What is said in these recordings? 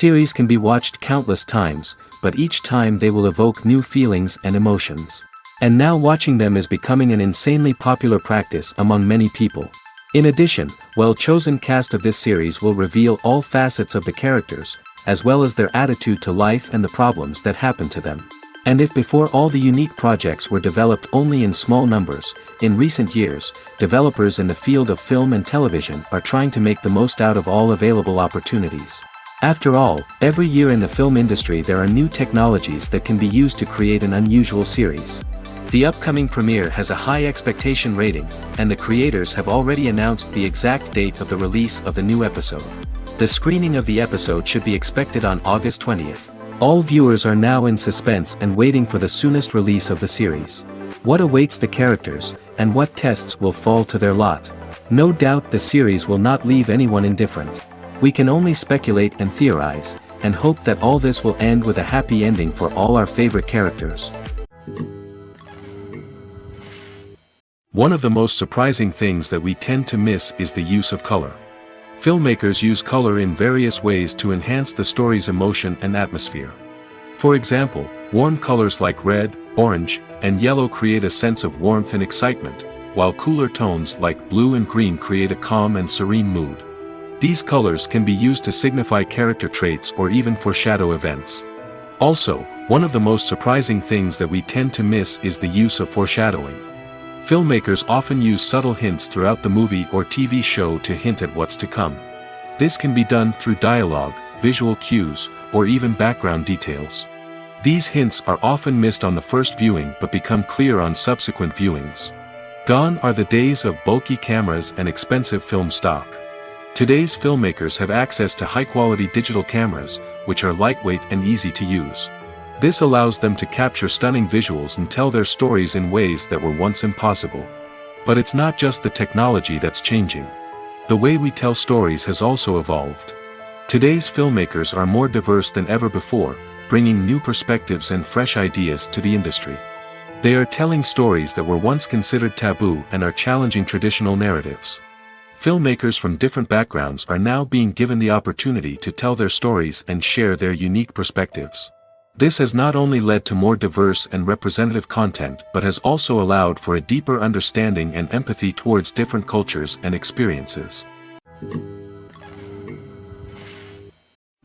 Series can be watched countless times, but each time they will evoke new feelings and emotions. And now watching them is becoming an insanely popular practice among many people. In addition, well-chosen cast of this series will reveal all facets of the characters, as well as their attitude to life and the problems that happen to them. And if before all the unique projects were developed only in small numbers, in recent years, developers in the field of film and television are trying to make the most out of all available opportunities. After all, every year in the film industry there are new technologies that can be used to create an unusual series. The upcoming premiere has a high expectation rating, and the creators have already announced the exact date of the release of the new episode. The screening of the episode should be expected on August 20th. All viewers are now in suspense and waiting for the soonest release of the series. What awaits the characters, and what tests will fall to their lot? No doubt the series will not leave anyone indifferent. We can only speculate and theorize, and hope that all this will end with a happy ending for all our favorite characters. One of the most surprising things that we tend to miss is the use of color. Filmmakers use color in various ways to enhance the story's emotion and atmosphere. For example, warm colors like red, orange, and yellow create a sense of warmth and excitement, while cooler tones like blue and green create a calm and serene mood. These colors can be used to signify character traits or even foreshadow events. Also, one of the most surprising things that we tend to miss is the use of foreshadowing. Filmmakers often use subtle hints throughout the movie or TV show to hint at what's to come. This can be done through dialogue, visual cues, or even background details. These hints are often missed on the first viewing but become clear on subsequent viewings. Gone are the days of bulky cameras and expensive film stock. Today's filmmakers have access to high-quality digital cameras, which are lightweight and easy to use. This allows them to capture stunning visuals and tell their stories in ways that were once impossible. But it's not just the technology that's changing. The way we tell stories has also evolved. Today's filmmakers are more diverse than ever before, bringing new perspectives and fresh ideas to the industry. They are telling stories that were once considered taboo and are challenging traditional narratives. Filmmakers from different backgrounds are now being given the opportunity to tell their stories and share their unique perspectives. This has not only led to more diverse and representative content but has also allowed for a deeper understanding and empathy towards different cultures and experiences.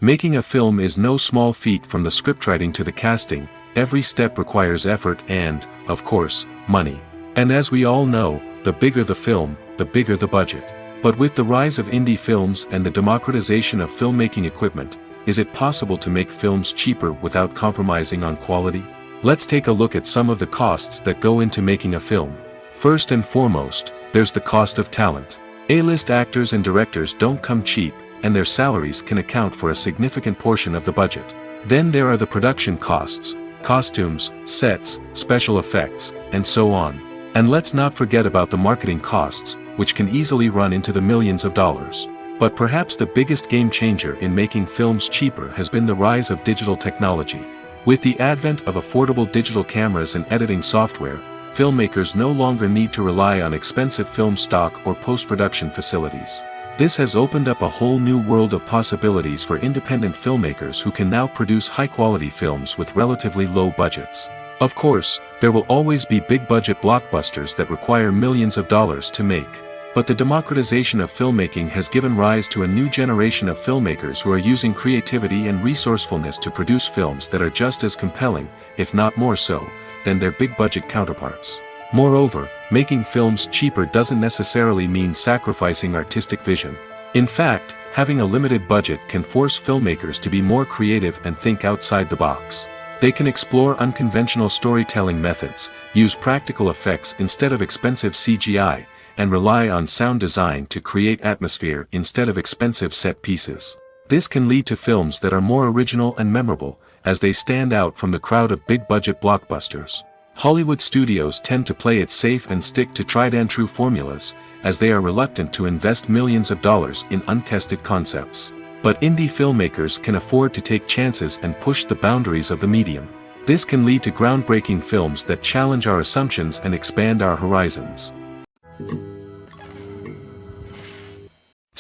Making a film is no small feat. From the scriptwriting to the casting, every step requires effort and, of course, money. And as we all know, the bigger the film, the bigger the budget. But with the rise of indie films and the democratization of filmmaking equipment, is it possible to make films cheaper without compromising on quality? Let's take a look at some of the costs that go into making a film. First and foremost, there's the cost of talent. A-list actors and directors don't come cheap, and their salaries can account for a significant portion of the budget. Then there are the production costs, costumes, sets, special effects, and so on. And let's not forget about the marketing costs, which can easily run into the millions of dollars. But perhaps the biggest game changer in making films cheaper has been the rise of digital technology. With the advent of affordable digital cameras and editing software, filmmakers no longer need to rely on expensive film stock or post-production facilities. This has opened up a whole new world of possibilities for independent filmmakers who can now produce high-quality films with relatively low budgets. Of course, there will always be big-budget blockbusters that require millions of dollars to make. But the democratization of filmmaking has given rise to a new generation of filmmakers who are using creativity and resourcefulness to produce films that are just as compelling, if not more so, than their big-budget counterparts. Moreover, making films cheaper doesn't necessarily mean sacrificing artistic vision. In fact, having a limited budget can force filmmakers to be more creative and think outside the box. They can explore unconventional storytelling methods, use practical effects instead of expensive CGI, and rely on sound design to create atmosphere instead of expensive set pieces. This can lead to films that are more original and memorable, as they stand out from the crowd of big-budget blockbusters. Hollywood studios tend to play it safe and stick to tried-and-true formulas, as they are reluctant to invest millions of dollars in untested concepts. But indie filmmakers can afford to take chances and push the boundaries of the medium. This can lead to groundbreaking films that challenge our assumptions and expand our horizons.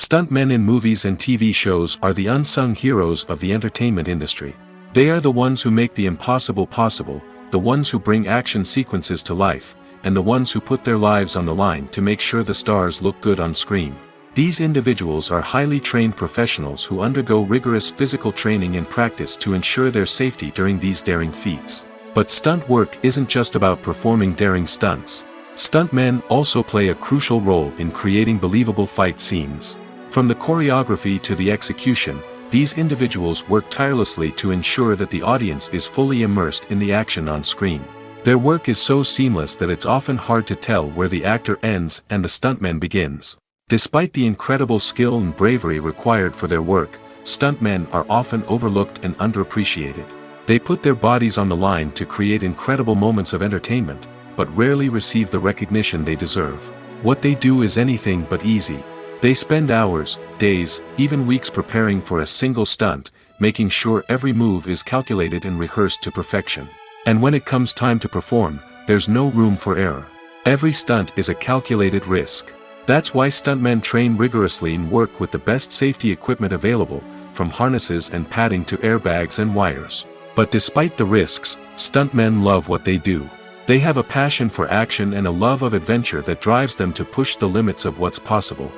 Stuntmen in movies and TV shows are the unsung heroes of the entertainment industry. They are the ones who make the impossible possible, the ones who bring action sequences to life, and the ones who put their lives on the line to make sure the stars look good on screen. These individuals are highly trained professionals who undergo rigorous physical training and practice to ensure their safety during these daring feats. But stunt work isn't just about performing daring stunts. Stuntmen also play a crucial role in creating believable fight scenes. From the choreography to the execution, these individuals work tirelessly to ensure that the audience is fully immersed in the action on screen. Their work is so seamless that it's often hard to tell where the actor ends and the stuntman begins. Despite the incredible skill and bravery required for their work, stuntmen are often overlooked and underappreciated. They put their bodies on the line to create incredible moments of entertainment, but rarely receive the recognition they deserve. What they do is anything but easy. They spend hours, days, even weeks preparing for a single stunt, making sure every move is calculated and rehearsed to perfection. And when it comes time to perform, there's no room for error. Every stunt is a calculated risk. That's why stuntmen train rigorously and work with the best safety equipment available, from harnesses and padding to airbags and wires. But despite the risks, stuntmen love what they do. They have a passion for action and a love of adventure that drives them to push the limits of what's possible.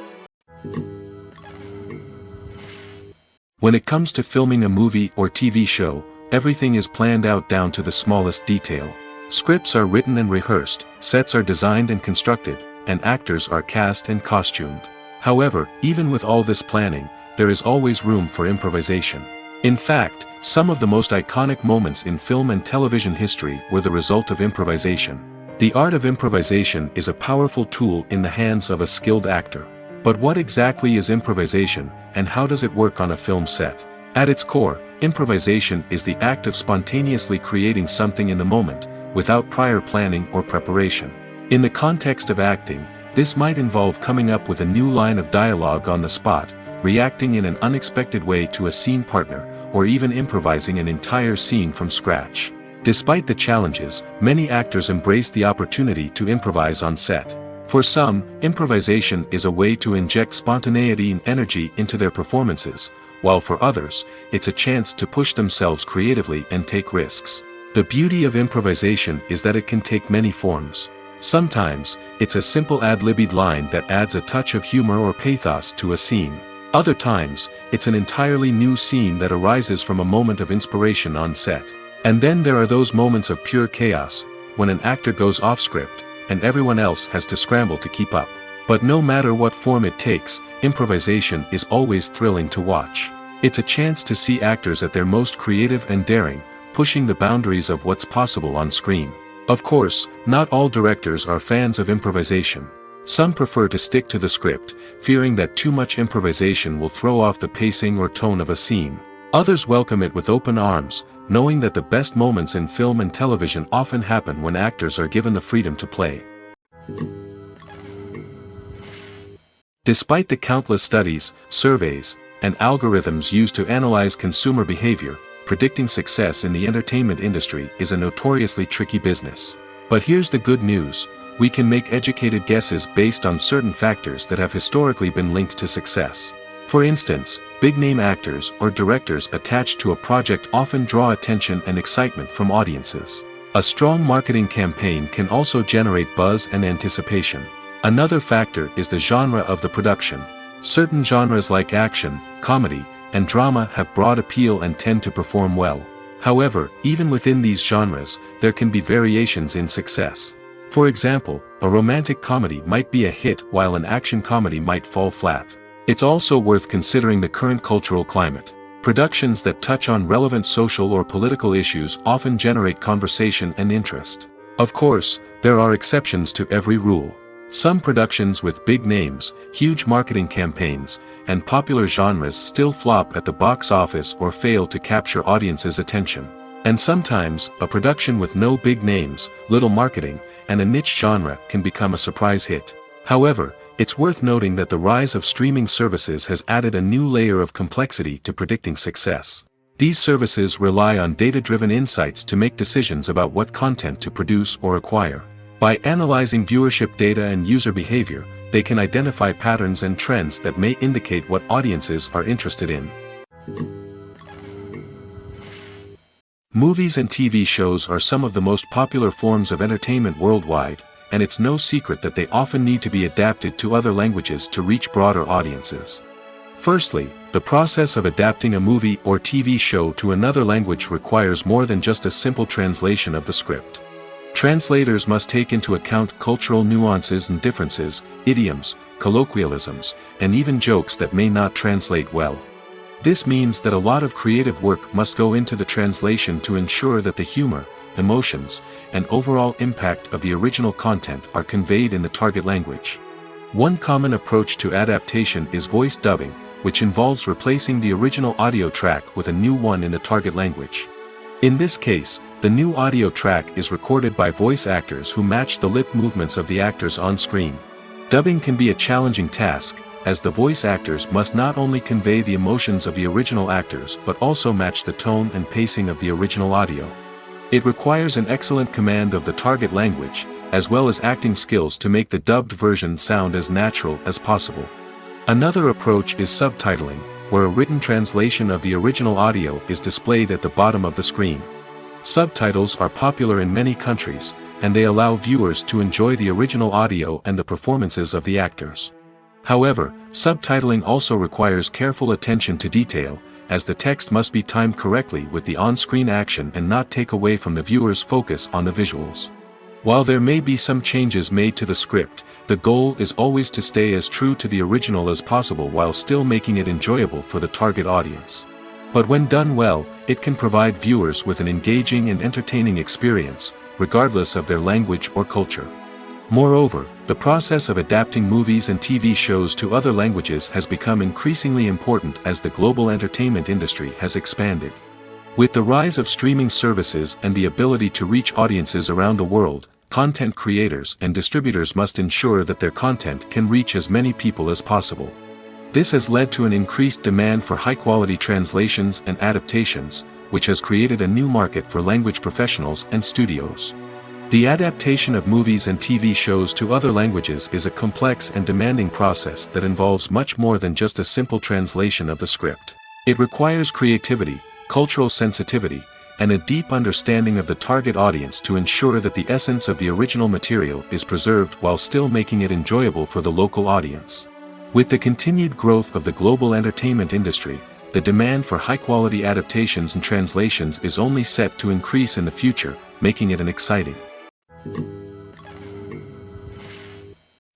When it comes to filming a movie or TV show, everything is planned out down to the smallest detail. Scripts are written and rehearsed, sets are designed and constructed, and actors are cast and costumed. However, even with all this planning, there is always room for improvisation. In fact, some of the most iconic moments in film and television history were the result of improvisation. The art of improvisation is a powerful tool in the hands of a skilled actor. But what exactly is improvisation, and how does it work on a film set? At its core, improvisation is the act of spontaneously creating something in the moment, without prior planning or preparation. In the context of acting, this might involve coming up with a new line of dialogue on the spot, reacting in an unexpected way to a scene partner, or even improvising an entire scene from scratch. Despite the challenges, many actors embrace the opportunity to improvise on set. For some, improvisation is a way to inject spontaneity and energy into their performances, while for others, it's a chance to push themselves creatively and take risks. The beauty of improvisation is that it can take many forms. Sometimes, it's a simple ad-libbed line that adds a touch of humor or pathos to a scene. Other times, it's an entirely new scene that arises from a moment of inspiration on set. And then there are those moments of pure chaos, when an actor goes off script, and everyone else has to scramble to keep up. But no matter what form it takes, improvisation is always thrilling to watch. It's a chance to see actors at their most creative and daring, pushing the boundaries of what's possible on screen. Of course, not all directors are fans of improvisation. Some prefer to stick to the script, fearing that too much improvisation will throw off the pacing or tone of a scene. Others welcome it with open arms, knowing that the best moments in film and television often happen when actors are given the freedom to play. Despite the countless studies, surveys, and algorithms used to analyze consumer behavior, predicting success in the entertainment industry is a notoriously tricky business. But here's the good news: we can make educated guesses based on certain factors that have historically been linked to success. For instance, big-name actors or directors attached to a project often draw attention and excitement from audiences. A strong marketing campaign can also generate buzz and anticipation. Another factor is the genre of the production. Certain genres like action, comedy, and drama have broad appeal and tend to perform well. However, even within these genres, there can be variations in success. For example, a romantic comedy might be a hit while an action comedy might fall flat. It's also worth considering the current cultural climate. Productions that touch on relevant social or political issues often generate conversation and interest. Of course, there are exceptions to every rule. Some productions with big names, huge marketing campaigns, and popular genres still flop at the box office or fail to capture audiences' attention. And sometimes, a production with no big names, little marketing, and a niche genre can become a surprise hit. However, it's worth noting that the rise of streaming services has added a new layer of complexity to predicting success. These services rely on data-driven insights to make decisions about what content to produce or acquire. By analyzing viewership data and user behavior, they can identify patterns and trends that may indicate what audiences are interested in. Movies and TV shows are some of the most popular forms of entertainment worldwide, and it's no secret that they often need to be adapted to other languages to reach broader audiences. Firstly, the process of adapting a movie or TV show to another language requires more than just a simple translation of the script. Translators must take into account cultural nuances and differences, idioms, colloquialisms, and even jokes that may not translate well. This means that a lot of creative work must go into the translation to ensure that the humor, emotions, and overall impact of the original content are conveyed in the target language. One common approach to adaptation is voice dubbing, which involves replacing the original audio track with a new one in the target language. In this case, the new audio track is recorded by voice actors who match the lip movements of the actors on screen. Dubbing can be a challenging task, as the voice actors must not only convey the emotions of the original actors but also match the tone and pacing of the original audio. It requires an excellent command of the target language, as well as acting skills to make the dubbed version sound as natural as possible. Another approach is subtitling, where a written translation of the original audio is displayed at the bottom of the screen. Subtitles are popular in many countries, and they allow viewers to enjoy the original audio and the performances of the actors. However, subtitling also requires careful attention to detail, as the text must be timed correctly with the on-screen action and not take away from the viewer's focus on the visuals. While there may be some changes made to the script, the goal is always to stay as true to the original as possible while still making it enjoyable for the target audience. But when done well, it can provide viewers with an engaging and entertaining experience, regardless of their language or culture. Moreover, the process of adapting movies and TV shows to other languages has become increasingly important as the global entertainment industry has expanded. With the rise of streaming services and the ability to reach audiences around the world, content creators and distributors must ensure that their content can reach as many people as possible. This has led to an increased demand for high-quality translations and adaptations, which has created a new market for language professionals and studios. The adaptation of movies and TV shows to other languages is a complex and demanding process that involves much more than just a simple translation of the script. It requires creativity, cultural sensitivity, and a deep understanding of the target audience to ensure that the essence of the original material is preserved while still making it enjoyable for the local audience. With the continued growth of the global entertainment industry, the demand for high-quality adaptations and translations is only set to increase in the future, making it an exciting.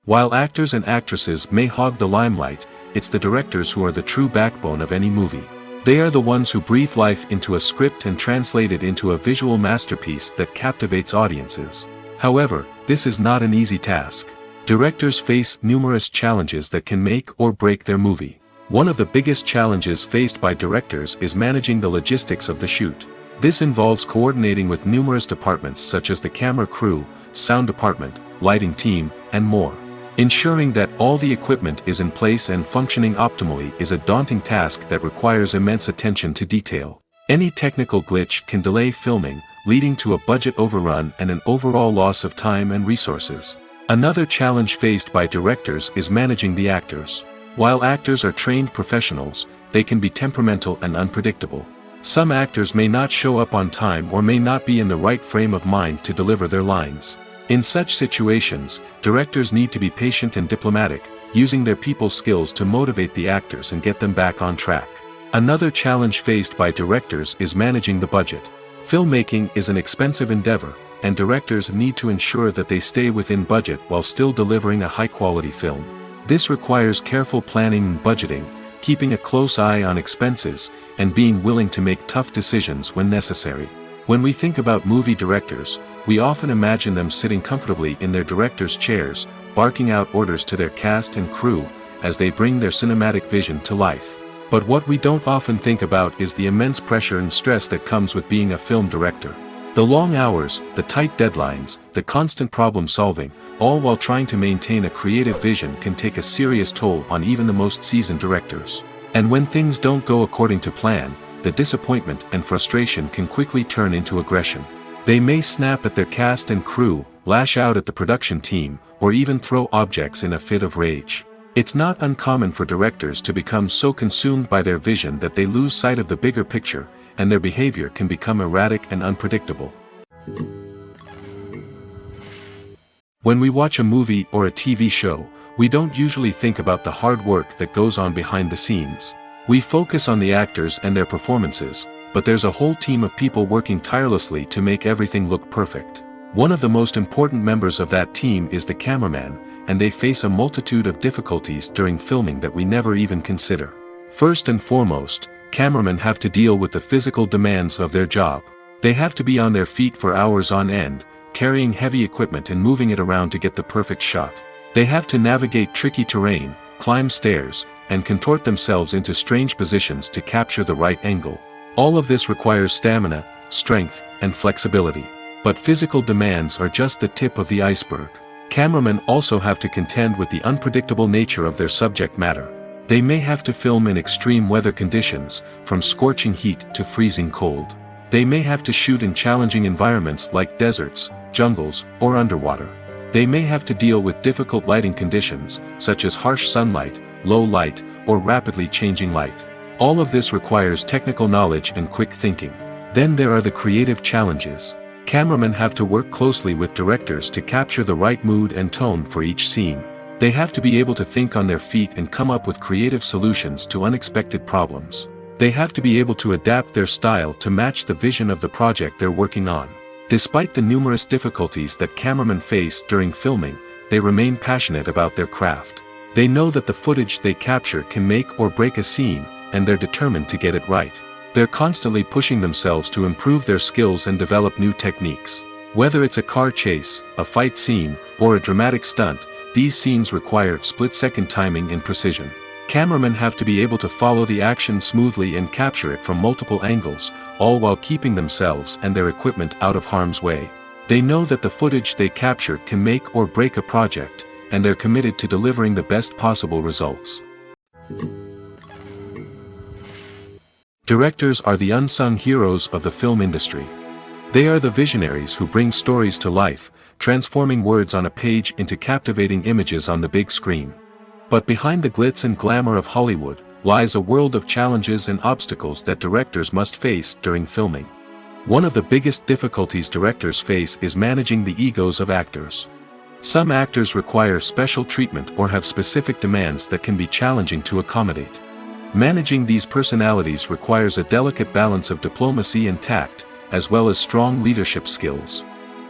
While actors and actresses may hog the limelight, it's the directors who are the true backbone of any movie. They are the ones who breathe life into a script and translate it into a visual masterpiece that captivates audiences. However, this is not an easy task. Directors face numerous challenges that can make or break their movie. One of the biggest challenges faced by directors is managing the logistics of the shoot. This involves coordinating with numerous departments such as the camera crew, sound department, lighting team, and more. Ensuring that all the equipment is in place and functioning optimally is a daunting task that requires immense attention to detail. Any technical glitch can delay filming, leading to a budget overrun and an overall loss of time and resources. Another challenge faced by directors is managing the actors. While actors are trained professionals, they can be temperamental and unpredictable. Some actors may not show up on time or may not be in the right frame of mind to deliver their lines. In such situations, directors need to be patient and diplomatic, using their people skills to motivate the actors and get them back on track. Another challenge faced by directors is managing the budget. Filmmaking is an expensive endeavor, and directors need to ensure that they stay within budget while still delivering a high-quality film. This requires careful planning and budgeting, keeping a close eye on expenses, and being willing to make tough decisions when necessary. When we think about movie directors, we often imagine them sitting comfortably in their director's chairs, barking out orders to their cast and crew, as they bring their cinematic vision to life. But what we don't often think about is the immense pressure and stress that comes with being a film director. The long hours, the tight deadlines, the constant problem solving, all while trying to maintain a creative vision can take a serious toll on even the most seasoned directors. And when things don't go according to plan, the disappointment and frustration can quickly turn into aggression. They may snap at their cast and crew, lash out at the production team, or even throw objects in a fit of rage. It's not uncommon for directors to become so consumed by their vision that they lose sight of the bigger picture, and their behavior can become erratic and unpredictable. When we watch a movie or a TV show, we don't usually think about the hard work that goes on behind the scenes. We focus on the actors and their performances, but there's a whole team of people working tirelessly to make everything look perfect. One of the most important members of that team is the cameraman, and they face a multitude of difficulties during filming that we never even consider. First and foremost, cameramen have to deal with the physical demands of their job. They have to be on their feet for hours on end, carrying heavy equipment and moving it around to get the perfect shot. They have to navigate tricky terrain, climb stairs, and contort themselves into strange positions to capture the right angle. All of this requires stamina, strength, and flexibility. But physical demands are just the tip of the iceberg. Cameramen also have to contend with the unpredictable nature of their subject matter. They may have to film in extreme weather conditions, from scorching heat to freezing cold. They may have to shoot in challenging environments like deserts, jungles, or underwater. They may have to deal with difficult lighting conditions, such as harsh sunlight, low light, or rapidly changing light. All of this requires technical knowledge and quick thinking. Then there are the creative challenges. Cameramen have to work closely with directors to capture the right mood and tone for each scene. They have to be able to think on their feet and come up with creative solutions to unexpected problems. They have to be able to adapt their style to match the vision of the project they're working on. Despite the numerous difficulties that cameramen face during filming, they remain passionate about their craft. They know that the footage they capture can make or break a scene, and they're determined to get it right. They're constantly pushing themselves to improve their skills and develop new techniques. Whether it's a car chase, a fight scene, or a dramatic stunt, these scenes require split-second timing and precision. Cameramen have to be able to follow the action smoothly and capture it from multiple angles, all while keeping themselves and their equipment out of harm's way. They know that the footage they capture can make or break a project, and they're committed to delivering the best possible results. Directors are the unsung heroes of the film industry. They are the visionaries who bring stories to life, transforming words on a page into captivating images on the big screen. But behind the glitz and glamour of Hollywood, lies a world of challenges and obstacles that directors must face during filming. One of the biggest difficulties directors face is managing the egos of actors. Some actors require special treatment or have specific demands that can be challenging to accommodate. Managing these personalities requires a delicate balance of diplomacy and tact, as well as strong leadership skills.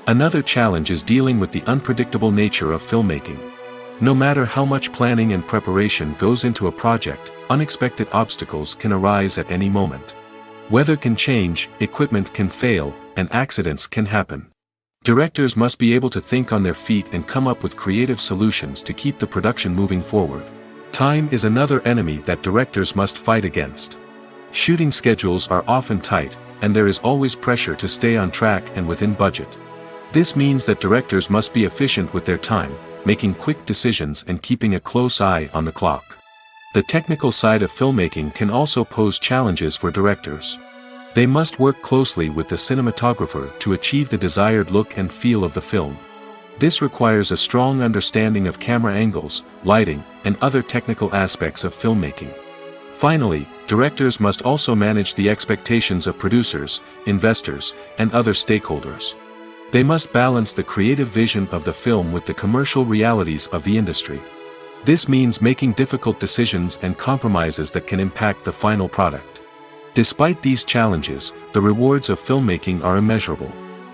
Another challenge is dealing with the unpredictable nature of filmmaking. No matter how much planning and preparation goes into a project, unexpected obstacles can arise at any moment. Weather can change, equipment can fail, and accidents can happen. Directors must be able to think on their feet and come up with creative solutions to keep the production moving forward. Time is another enemy that directors must fight against. Shooting schedules are often tight, and there is always pressure to stay on track and within budget. This means that directors must be efficient with their time, making quick decisions and keeping a close eye on the clock. The technical side of filmmaking can also pose challenges for directors. They must work closely with the cinematographer to achieve the desired look and feel of the film. This requires a strong understanding of camera angles, lighting, and other technical aspects of filmmaking. Finally, directors must also manage the expectations of producers, investors, and other stakeholders. They must balance the creative vision of the film with the commercial realities of the industry. This means making difficult decisions and compromises that can impact the final product. Despite these challenges, the rewards of filmmaking are immeasurable.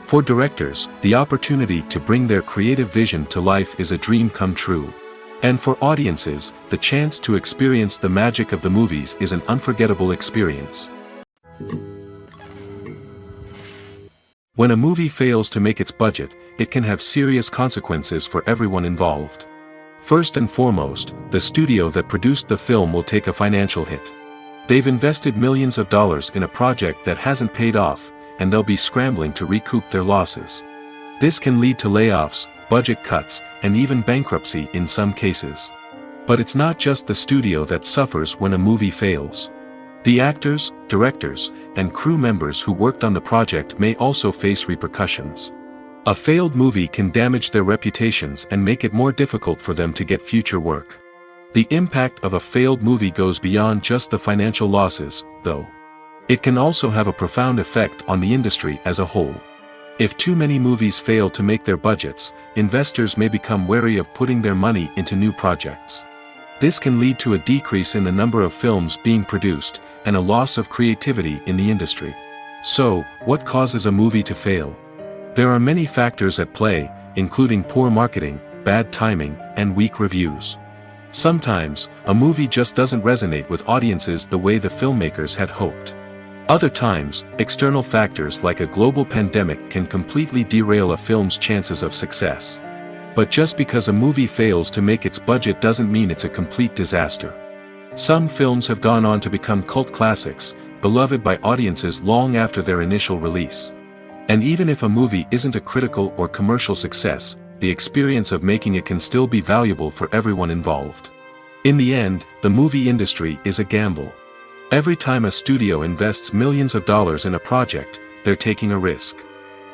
For directors, the opportunity to bring their creative vision to life is a dream come true. And for audiences, the chance to experience the magic of the movies is an unforgettable experience. When a movie fails to make its budget, it can have serious consequences for everyone involved. First and foremost, the studio that produced the film will take a financial hit. They've invested millions of dollars in a project that hasn't paid off, and they'll be scrambling to recoup their losses. This can lead to layoffs, budget cuts, and even bankruptcy in some cases. But it's not just the studio that suffers when a movie fails. The actors, directors, and crew members who worked on the project may also face repercussions. A failed movie can damage their reputations and make it more difficult for them to get future work. The impact of a failed movie goes beyond just the financial losses, though. It can also have a profound effect on the industry as a whole. If too many movies fail to make their budgets, investors may become wary of putting their money into new projects. This can lead to a decrease in the number of films being produced, and a loss of creativity in the industry. So, what causes a movie to fail? There are many factors at play, including poor marketing, bad timing, and weak reviews. Sometimes, a movie just doesn't resonate with audiences the way the filmmakers had hoped. Other times, external factors like a global pandemic can completely derail a film's chances of success. But just because a movie fails to make its budget doesn't mean it's a complete disaster. Some films have gone on to become cult classics, beloved by audiences long after their initial release. And even if a movie isn't a critical or commercial success, the experience of making it can still be valuable for everyone involved. In the end, the movie industry is a gamble. Every time a studio invests millions of dollars in a project, they're taking a risk.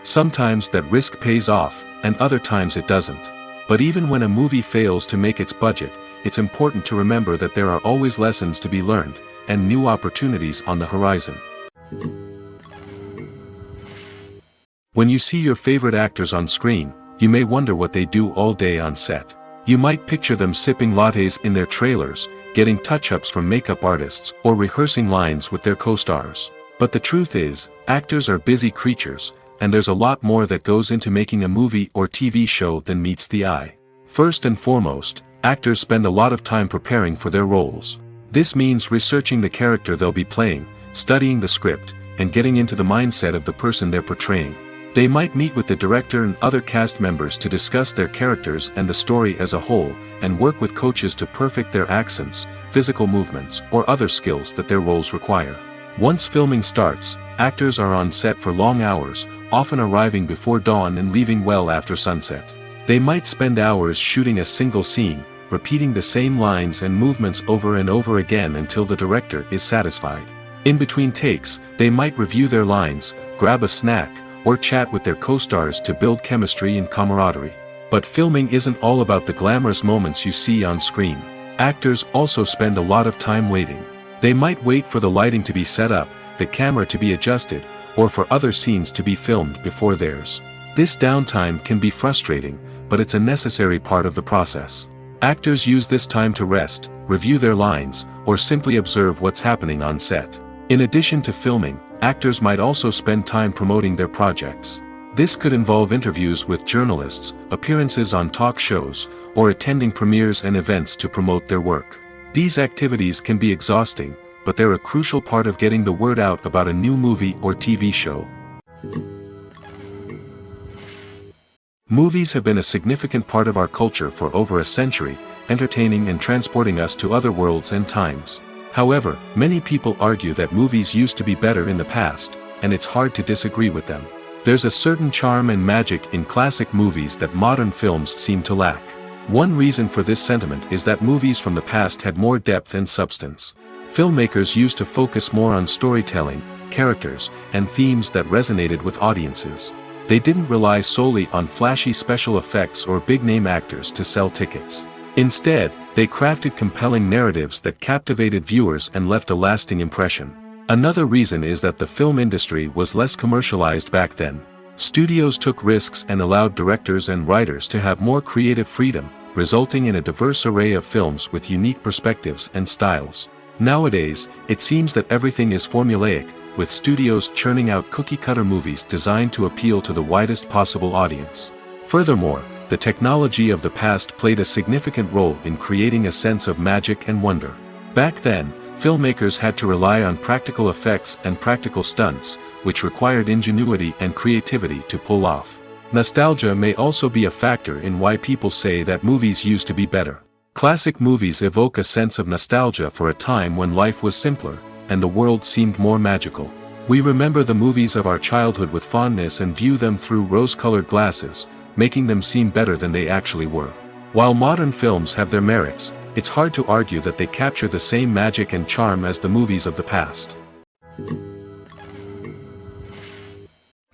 Sometimes that risk pays off, and other times it doesn't. But even when a movie fails to make its budget, it's important to remember that there are always lessons to be learned, and new opportunities on the horizon. When you see your favorite actors on screen, you may wonder what they do all day on set. You might picture them sipping lattes in their trailers, getting touch-ups from makeup artists, or rehearsing lines with their co-stars. But the truth is, actors are busy creatures, and there's a lot more that goes into making a movie or TV show than meets the eye. First and foremost, actors spend a lot of time preparing for their roles. This means researching the character they'll be playing, studying the script, and getting into the mindset of the person they're portraying. They might meet with the director and other cast members to discuss their characters and the story as a whole, and work with coaches to perfect their accents, physical movements, or other skills that their roles require. Once filming starts, actors are on set for long hours, often arriving before dawn and leaving well after sunset. They might spend hours shooting a single scene, repeating the same lines and movements over and over again until the director is satisfied. In between takes, they might review their lines, grab a snack, or chat with their co-stars to build chemistry and camaraderie. But filming isn't all about the glamorous moments you see on screen. Actors also spend a lot of time waiting. They might wait for the lighting to be set up, the camera to be adjusted, or for other scenes to be filmed before theirs. This downtime can be frustrating, but it's a necessary part of the process. Actors use this time to rest, review their lines, or simply observe what's happening on set. In addition to filming, actors might also spend time promoting their projects. This could involve interviews with journalists, appearances on talk shows, or attending premieres and events to promote their work. These activities can be exhausting, but they're a crucial part of getting the word out about a new movie or TV show. Movies have been a significant part of our culture for over a century, entertaining and transporting us to other worlds and times. However, many people argue that movies used to be better in the past, and it's hard to disagree with them. There's a certain charm and magic in classic movies that modern films seem to lack. One reason for this sentiment is that movies from the past had more depth and substance. Filmmakers used to focus more on storytelling, characters, and themes that resonated with audiences. They didn't rely solely on flashy special effects or big-name actors to sell tickets. Instead, they crafted compelling narratives that captivated viewers and left a lasting impression. Another reason is that the film industry was less commercialized back then. Studios took risks and allowed directors and writers to have more creative freedom, resulting in a diverse array of films with unique perspectives and styles. Nowadays, it seems that everything is formulaic, with studios churning out cookie-cutter movies designed to appeal to the widest possible audience. Furthermore, the technology of the past played a significant role in creating a sense of magic and wonder. Back then, filmmakers had to rely on practical effects and practical stunts, which required ingenuity and creativity to pull off. Nostalgia may also be a factor in why people say that movies used to be better. Classic movies evoke a sense of nostalgia for a time when life was simpler, and the world seemed more magical. We remember the movies of our childhood with fondness and view them through rose-colored glasses, making them seem better than they actually were. While modern films have their merits, it's hard to argue that they capture the same magic and charm as the movies of the past.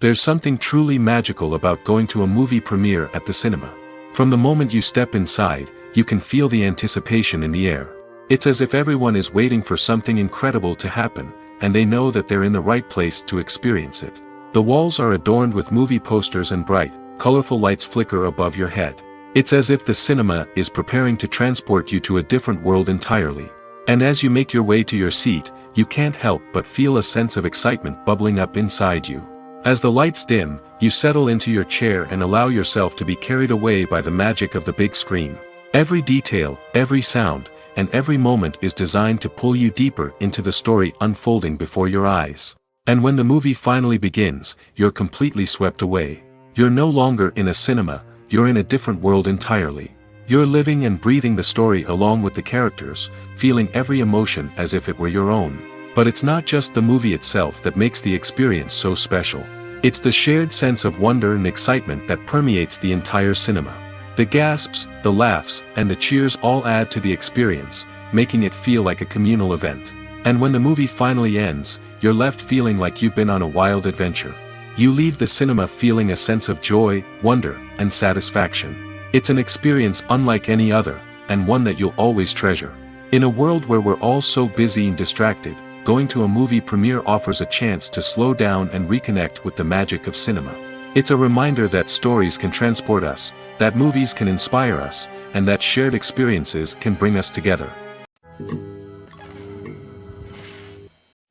There's something truly magical about going to a movie premiere at the cinema. From the moment you step inside, you can feel the anticipation in the air. It's as if everyone is waiting for something incredible to happen, and they know that they're in the right place to experience it. The walls are adorned with movie posters and bright, colorful lights flicker above your head. It's as if the cinema is preparing to transport you to a different world entirely. And as you make your way to your seat, you can't help but feel a sense of excitement bubbling up inside you. As the lights dim, you settle into your chair and allow yourself to be carried away by the magic of the big screen. Every detail, every sound, and every moment is designed to pull you deeper into the story unfolding before your eyes. And when the movie finally begins, you're completely swept away. You're no longer in a cinema, you're in a different world entirely. You're living and breathing the story along with the characters, feeling every emotion as if it were your own. But it's not just the movie itself that makes the experience so special. It's the shared sense of wonder and excitement that permeates the entire cinema. The gasps, the laughs, and the cheers all add to the experience, making it feel like a communal event. And when the movie finally ends, you're left feeling like you've been on a wild adventure. You leave the cinema feeling a sense of joy, wonder, and satisfaction. It's an experience unlike any other, and one that you'll always treasure. In a world where we're all so busy and distracted, going to a movie premiere offers a chance to slow down and reconnect with the magic of cinema. It's a reminder that stories can transport us, that movies can inspire us, and that shared experiences can bring us together.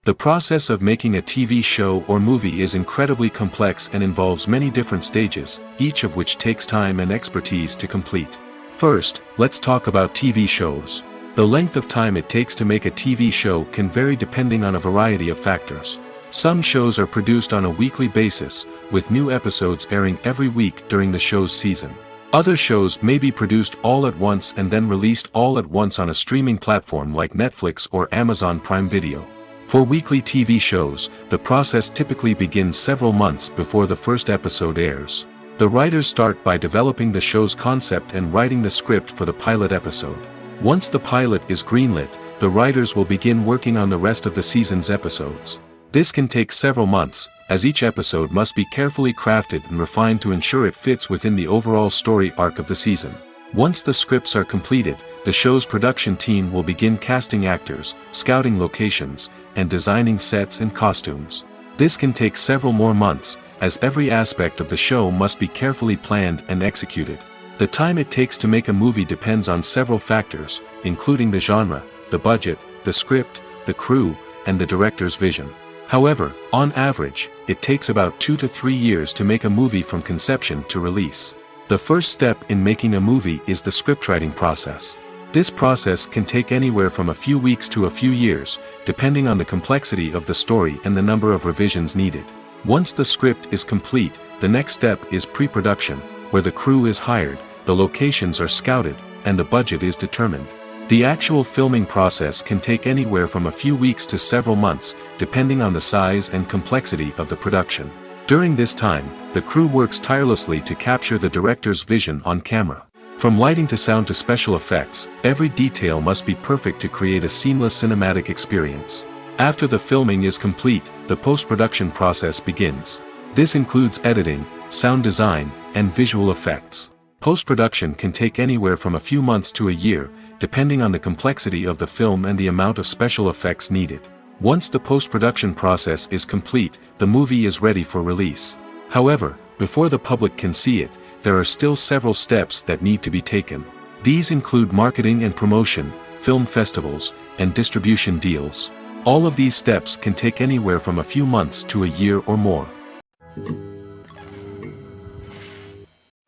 The process of making a TV show or movie is incredibly complex and involves many different stages, each of which takes time and expertise to complete. First, let's talk about TV shows. The length of time it takes to make a TV show can vary depending on a variety of factors. Some shows are produced on a weekly basis, with new episodes airing every week during the show's season. Other shows may be produced all at once and then released all at once on a streaming platform like Netflix or Amazon Prime Video. For weekly TV shows, the process typically begins several months before the first episode airs. The writers start by developing the show's concept and writing the script for the pilot episode. Once the pilot is greenlit, the writers will begin working on the rest of the season's episodes. This can take several months, as each episode must be carefully crafted and refined to ensure it fits within the overall story arc of the season. Once the scripts are completed, the show's production team will begin casting actors, scouting locations, and designing sets and costumes. This can take several more months, as every aspect of the show must be carefully planned and executed. The time it takes to make a movie depends on several factors, including the genre, the budget, the script, the crew, and the director's vision. However, on average, it takes about 2 to 3 years to make a movie from conception to release. The first step in making a movie is the scriptwriting process. This process can take anywhere from a few weeks to a few years, depending on the complexity of the story and the number of revisions needed. Once the script is complete, the next step is pre-production, where the crew is hired, the locations are scouted, and the budget is determined. The actual filming process can take anywhere from a few weeks to several months, depending on the size and complexity of the production. During this time, the crew works tirelessly to capture the director's vision on camera. From lighting to sound to special effects, every detail must be perfect to create a seamless cinematic experience. After the filming is complete, the post-production process begins. This includes editing, sound design, and visual effects. Post-production can take anywhere from a few months to a year, depending on the complexity of the film and the amount of special effects needed. Once the post-production process is complete, the movie is ready for release. However, before the public can see it, there are still several steps that need to be taken. These include marketing and promotion, film festivals, and distribution deals. All of these steps can take anywhere from a few months to a year or more.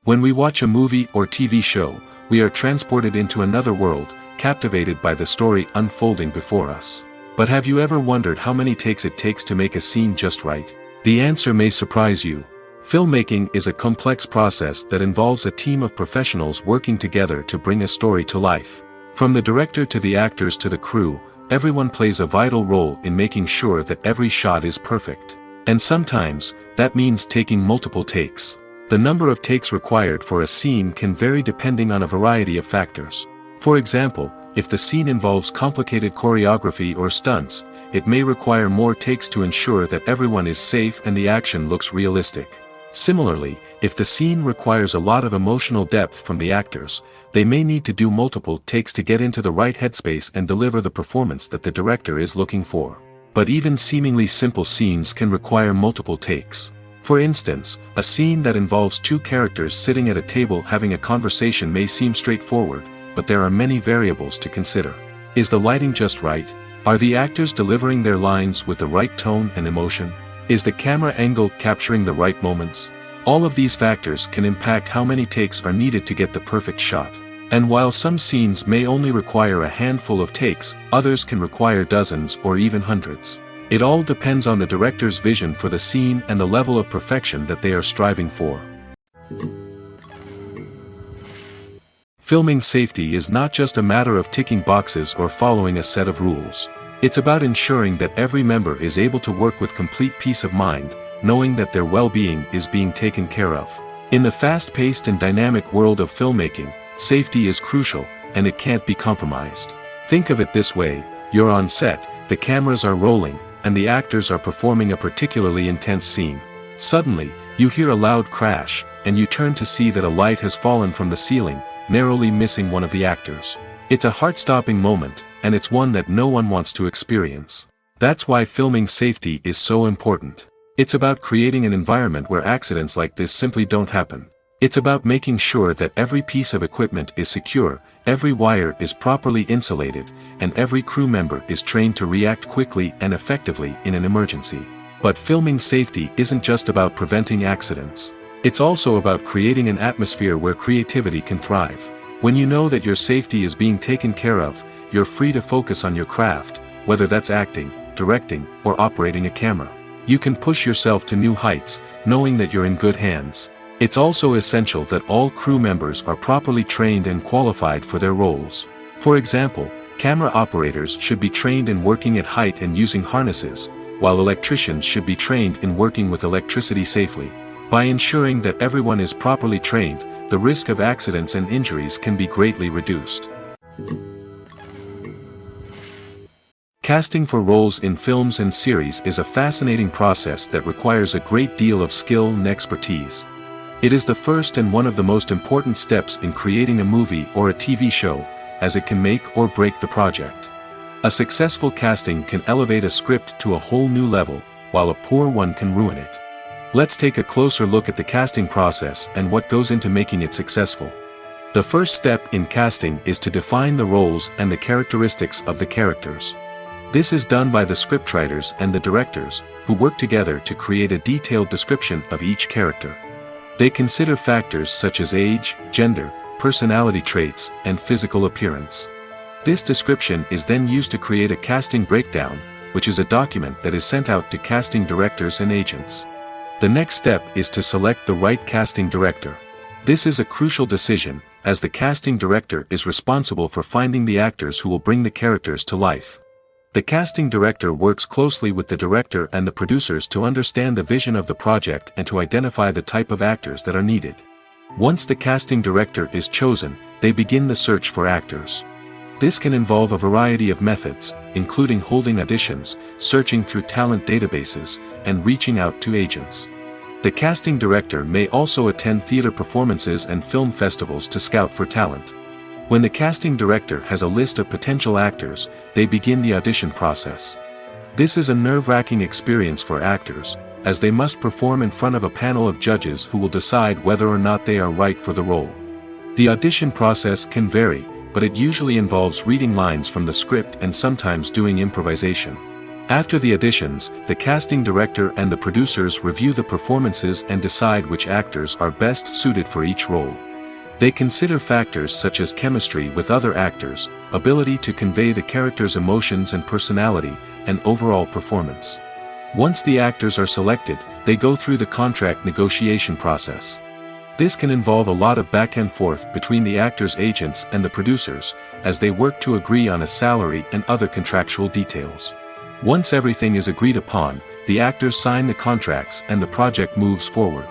When we watch a movie or TV show, we are transported into another world, captivated by the story unfolding before us. But have you ever wondered how many takes it takes to make a scene just right? The answer may surprise you. Filmmaking is a complex process that involves a team of professionals working together to bring a story to life. From the director to the actors to the crew, everyone plays a vital role in making sure that every shot is perfect. And sometimes, that means taking multiple takes. The number of takes required for a scene can vary depending on a variety of factors. For example, if the scene involves complicated choreography or stunts, it may require more takes to ensure that everyone is safe and the action looks realistic. Similarly, if the scene requires a lot of emotional depth from the actors, they may need to do multiple takes to get into the right headspace and deliver the performance that the director is looking for. But even seemingly simple scenes can require multiple takes. For instance, a scene that involves two characters sitting at a table having a conversation may seem straightforward, but there are many variables to consider. Is the lighting just right? Are the actors delivering their lines with the right tone and emotion? Is the camera angle capturing the right moments? All of these factors can impact how many takes are needed to get the perfect shot. And while some scenes may only require a handful of takes, others can require dozens or even hundreds. It all depends on the director's vision for the scene and the level of perfection that they are striving for. Filming safety is not just a matter of ticking boxes or following a set of rules. It's about ensuring that every member is able to work with complete peace of mind, knowing that their well-being is being taken care of. In the fast-paced and dynamic world of filmmaking, safety is crucial, and it can't be compromised. Think of it this way: you're on set, the cameras are rolling, and the actors are performing a particularly intense scene. Suddenly, you hear a loud crash, and you turn to see that a light has fallen from the ceiling, narrowly missing one of the actors. It's a heart-stopping moment, and it's one that no one wants to experience. That's why filming safety is so important. It's about creating an environment where accidents like this simply don't happen. It's about making sure that every piece of equipment is secure, every wire is properly insulated, and every crew member is trained to react quickly and effectively in an emergency. But filming safety isn't just about preventing accidents. It's also about creating an atmosphere where creativity can thrive. When you know that your safety is being taken care of, you're free to focus on your craft, whether that's acting, directing, or operating a camera. You can push yourself to new heights, knowing that you're in good hands. It's also essential that all crew members are properly trained and qualified for their roles. For example, camera operators should be trained in working at height and using harnesses, while electricians should be trained in working with electricity safely. By ensuring that everyone is properly trained, the risk of accidents and injuries can be greatly reduced. Casting for roles in films and series is a fascinating process that requires a great deal of skill and expertise. It is the first and one of the most important steps in creating a movie or a TV show, as it can make or break the project. A successful casting can elevate a script to a whole new level, while a poor one can ruin it. Let's take a closer look at the casting process and what goes into making it successful. The first step in casting is to define the roles and the characteristics of the characters. This is done by the scriptwriters and the directors, who work together to create a detailed description of each character. They consider factors such as age, gender, personality traits, and physical appearance. This description is then used to create a casting breakdown, which is a document that is sent out to casting directors and agents. The next step is to select the right casting director. This is a crucial decision, as the casting director is responsible for finding the actors who will bring the characters to life. The casting director works closely with the director and the producers to understand the vision of the project and to identify the type of actors that are needed. Once the casting director is chosen, they begin the search for actors. This can involve a variety of methods, including holding auditions, searching through talent databases, and reaching out to agents. The casting director may also attend theater performances and film festivals to scout for talent. When the casting director has a list of potential actors, they begin the audition process. This is a nerve-wracking experience for actors, as they must perform in front of a panel of judges who will decide whether or not they are right for the role. The audition process can vary, but it usually involves reading lines from the script and sometimes doing improvisation. After the auditions, the casting director and the producers review the performances and decide which actors are best suited for each role. They consider factors such as chemistry with other actors, ability to convey the character's emotions and personality, and overall performance. Once the actors are selected, they go through the contract negotiation process. This can involve a lot of back and forth between the actors' agents and the producers, as they work to agree on a salary and other contractual details. Once everything is agreed upon, the actors sign the contracts and the project moves forward.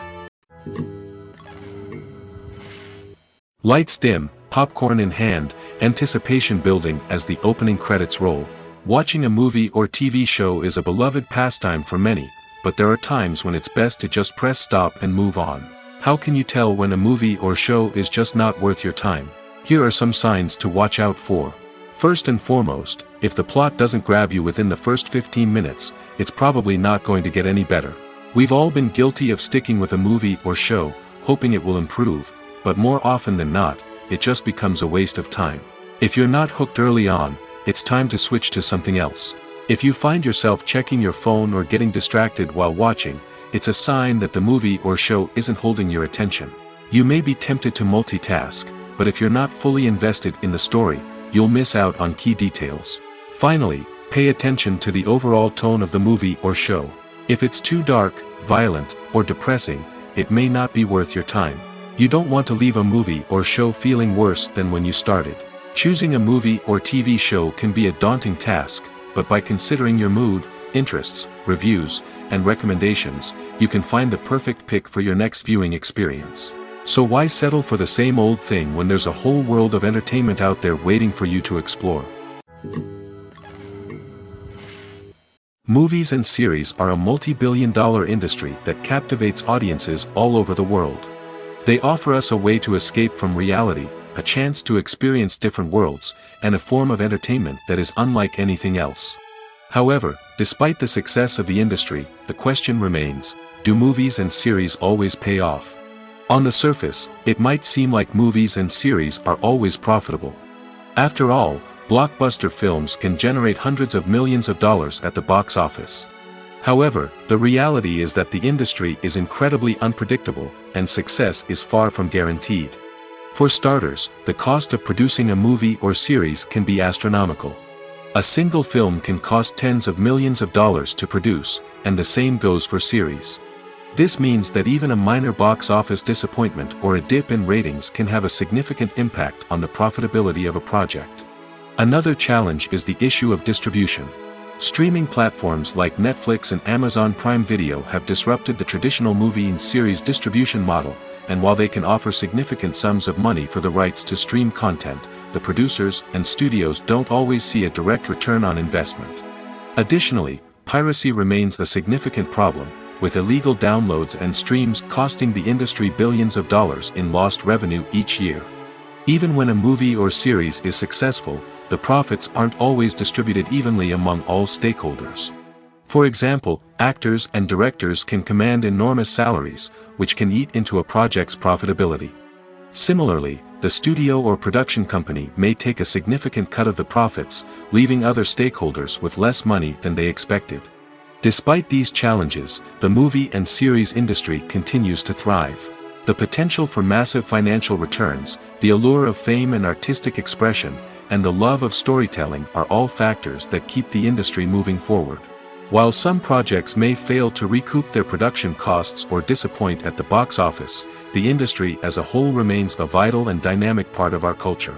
Lights dim, popcorn in hand, anticipation building as the opening credits roll. Watching a movie or TV show is a beloved pastime for many, but there are times when it's best to just press stop and move on. How can you tell when a movie or show is just not worth your time? Here are some signs to watch out for. First and foremost, if the plot doesn't grab you within the first 15 minutes, it's probably not going to get any better. We've all been guilty of sticking with a movie or show, hoping it will improve, but more often than not, it just becomes a waste of time. If you're not hooked early on, it's time to switch to something else. If you find yourself checking your phone or getting distracted while watching, it's a sign that the movie or show isn't holding your attention. You may be tempted to multitask, but if you're not fully invested in the story, you'll miss out on key details. Finally, pay attention to the overall tone of the movie or show. If it's too dark, violent, or depressing, it may not be worth your time. You don't want to leave a movie or show feeling worse than when you started. Choosing a movie or TV show can be a daunting task, but by considering your mood, interests, reviews, and recommendations, you can find the perfect pick for your next viewing experience. So why settle for the same old thing when there's a whole world of entertainment out there waiting for you to explore? Movies and series are a multi-billion-dollar industry that captivates audiences all over the world. They offer us a way to escape from reality, a chance to experience different worlds, and a form of entertainment that is unlike anything else. However, despite the success of the industry, the question remains, do movies and series always pay off? On the surface, it might seem like movies and series are always profitable. After all, blockbuster films can generate hundreds of millions of dollars at the box office. However, the reality is that the industry is incredibly unpredictable, and success is far from guaranteed. For starters, the cost of producing a movie or series can be astronomical. A single film can cost tens of millions of dollars to produce, and the same goes for series. This means that even a minor box office disappointment or a dip in ratings can have a significant impact on the profitability of a project. Another challenge is the issue of distribution. Streaming platforms like Netflix and Amazon Prime Video have disrupted the traditional movie and series distribution model, and while they can offer significant sums of money for the rights to stream content, the producers and studios don't always see a direct return on investment. Additionally, piracy remains a significant problem, with illegal downloads and streams costing the industry billions of dollars in lost revenue each year. Even when a movie or series is successful, the profits aren't always distributed evenly among all stakeholders. For example, actors and directors can command enormous salaries, which can eat into a project's profitability. Similarly, the studio or production company may take a significant cut of the profits, leaving other stakeholders with less money than they expected. Despite these challenges, the movie and series industry continues to thrive. The potential for massive financial returns, the allure of fame and artistic expression, and the love of storytelling are all factors that keep the industry moving forward. While some projects may fail to recoup their production costs or disappoint at the box office, the industry as a whole remains a vital and dynamic part of our culture.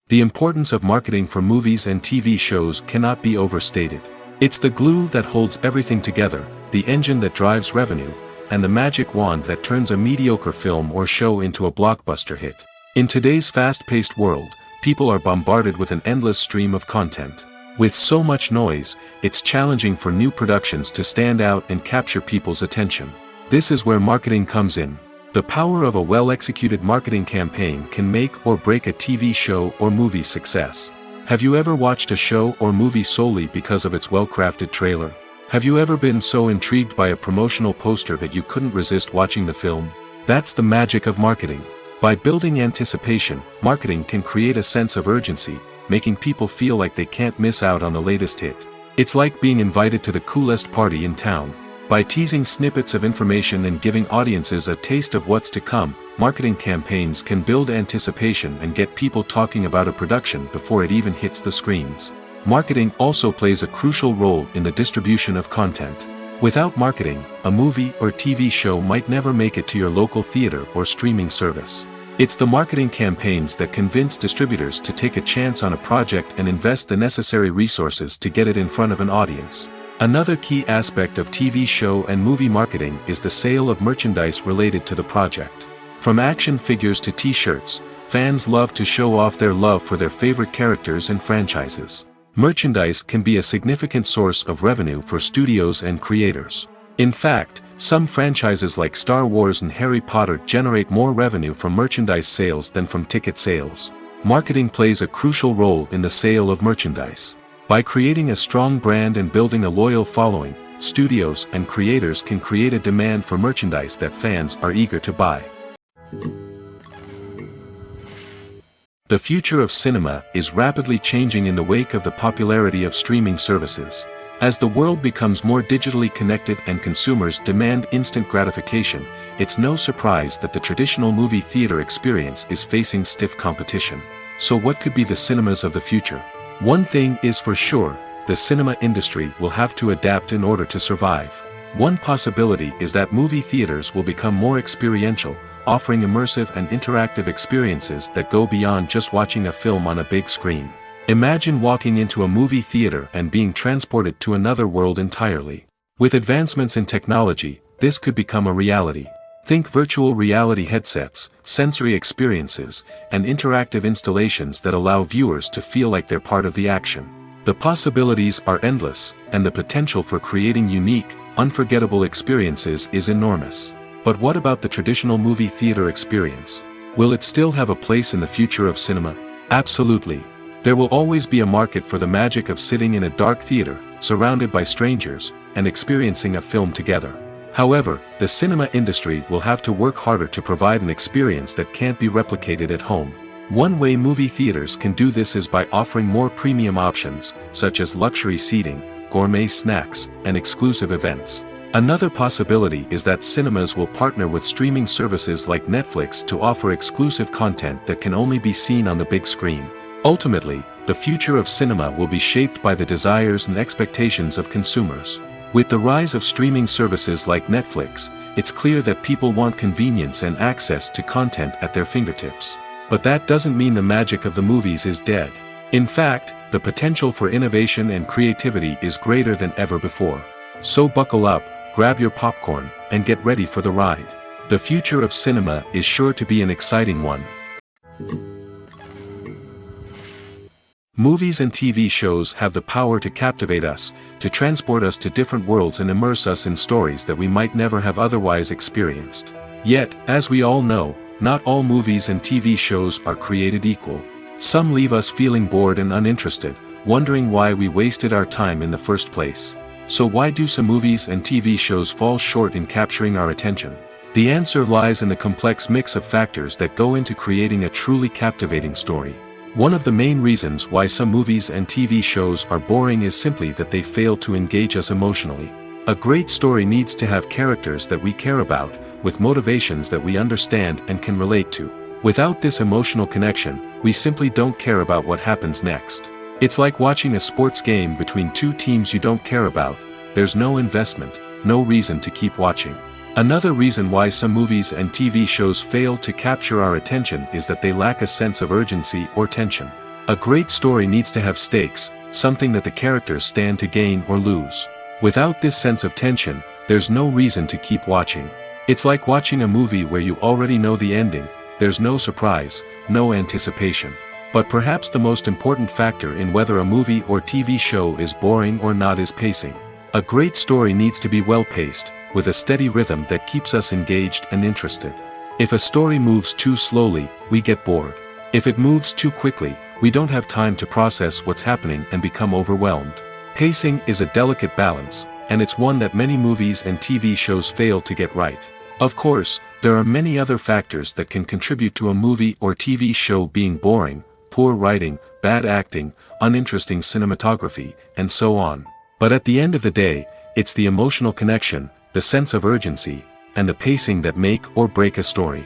The importance of marketing for movies and TV shows cannot be overstated. It's the glue that holds everything together, the engine that drives revenue, and the magic wand that turns a mediocre film or show into a blockbuster hit. In today's fast-paced world, people are bombarded with an endless stream of content. With so much noise, it's challenging for new productions to stand out and capture people's attention. This is where marketing comes in. The power of a well-executed marketing campaign can make or break a TV show or movie's success. Have you ever watched a show or movie solely because of its well-crafted trailer? Have you ever been so intrigued by a promotional poster that you couldn't resist watching the film? That's the magic of marketing. By building anticipation, marketing can create a sense of urgency, making people feel like they can't miss out on the latest hit. It's like being invited to the coolest party in town. By teasing snippets of information and giving audiences a taste of what's to come, marketing campaigns can build anticipation and get people talking about a production before it even hits the screens. Marketing also plays a crucial role in the distribution of content. Without marketing, a movie or TV show might never make it to your local theater or streaming service. It's the marketing campaigns that convince distributors to take a chance on a project and invest the necessary resources to get it in front of an audience. Another key aspect of TV show and movie marketing is the sale of merchandise related to the project. From action figures to t-shirts, fans love to show off their love for their favorite characters and franchises. Merchandise can be a significant source of revenue for studios and creators. In fact, some franchises like Star Wars and Harry Potter generate more revenue from merchandise sales than from ticket sales. Marketing plays a crucial role in the sale of merchandise. By creating a strong brand and building a loyal following, studios and creators can create a demand for merchandise that fans are eager to buy. The future of cinema is rapidly changing in the wake of the popularity of streaming services. As the world becomes more digitally connected and consumers demand instant gratification, it's no surprise that the traditional movie theater experience is facing stiff competition. So what could be the cinemas of the future? One thing is for sure, the cinema industry will have to adapt in order to survive. One possibility is that movie theaters will become more experiential, offering immersive and interactive experiences that go beyond just watching a film on a big screen. Imagine walking into a movie theater and being transported to another world entirely. With advancements in technology, this could become a reality. Think virtual reality headsets, sensory experiences, and interactive installations that allow viewers to feel like they're part of the action. The possibilities are endless, and the potential for creating unique, unforgettable experiences is enormous. But what about the traditional movie theater experience? Will it still have a place in the future of cinema? Absolutely. There will always be a market for the magic of sitting in a dark theater, surrounded by strangers, and experiencing a film together. However, the cinema industry will have to work harder to provide an experience that can't be replicated at home. One way movie theaters can do this is by offering more premium options, such as luxury seating, gourmet snacks, and exclusive events. Another possibility is that cinemas will partner with streaming services like Netflix to offer exclusive content that can only be seen on the big screen. Ultimately, the future of cinema will be shaped by the desires and expectations of consumers. With the rise of streaming services like Netflix, it's clear that people want convenience and access to content at their fingertips. But that doesn't mean the magic of the movies is dead. In fact, the potential for innovation and creativity is greater than ever before. So buckle up, grab your popcorn, and get ready for the ride. The future of cinema is sure to be an exciting one. Movies and TV shows have the power to captivate us, to transport us to different worlds and immerse us in stories that we might never have otherwise experienced. Yet, as we all know, not all movies and TV shows are created equal. Some leave us feeling bored and uninterested, wondering why we wasted our time in the first place. So why do some movies and TV shows fall short in capturing our attention? The answer lies in the complex mix of factors that go into creating a truly captivating story. One of the main reasons why some movies and TV shows are boring is simply that they fail to engage us emotionally. A great story needs to have characters that we care about, with motivations that we understand and can relate to. Without this emotional connection, we simply don't care about what happens next. It's like watching a sports game between two teams you don't care about. There's no investment, no reason to keep watching. Another reason why some movies and TV shows fail to capture our attention is that they lack a sense of urgency or tension. A great story needs to have stakes, something that the characters stand to gain or lose. Without this sense of tension, there's no reason to keep watching. It's like watching a movie where you already know the ending, there's no surprise, no anticipation. But perhaps the most important factor in whether a movie or TV show is boring or not is pacing. A great story needs to be well-paced, with a steady rhythm that keeps us engaged and interested. If a story moves too slowly, we get bored. If it moves too quickly, we don't have time to process what's happening and become overwhelmed. Pacing is a delicate balance, and it's one that many movies and TV shows fail to get right. Of course, there are many other factors that can contribute to a movie or TV show being boring: poor writing, bad acting, uninteresting cinematography, and so on. But at the end of the day, it's the emotional connection, the sense of urgency, and the pacing that make or break a story.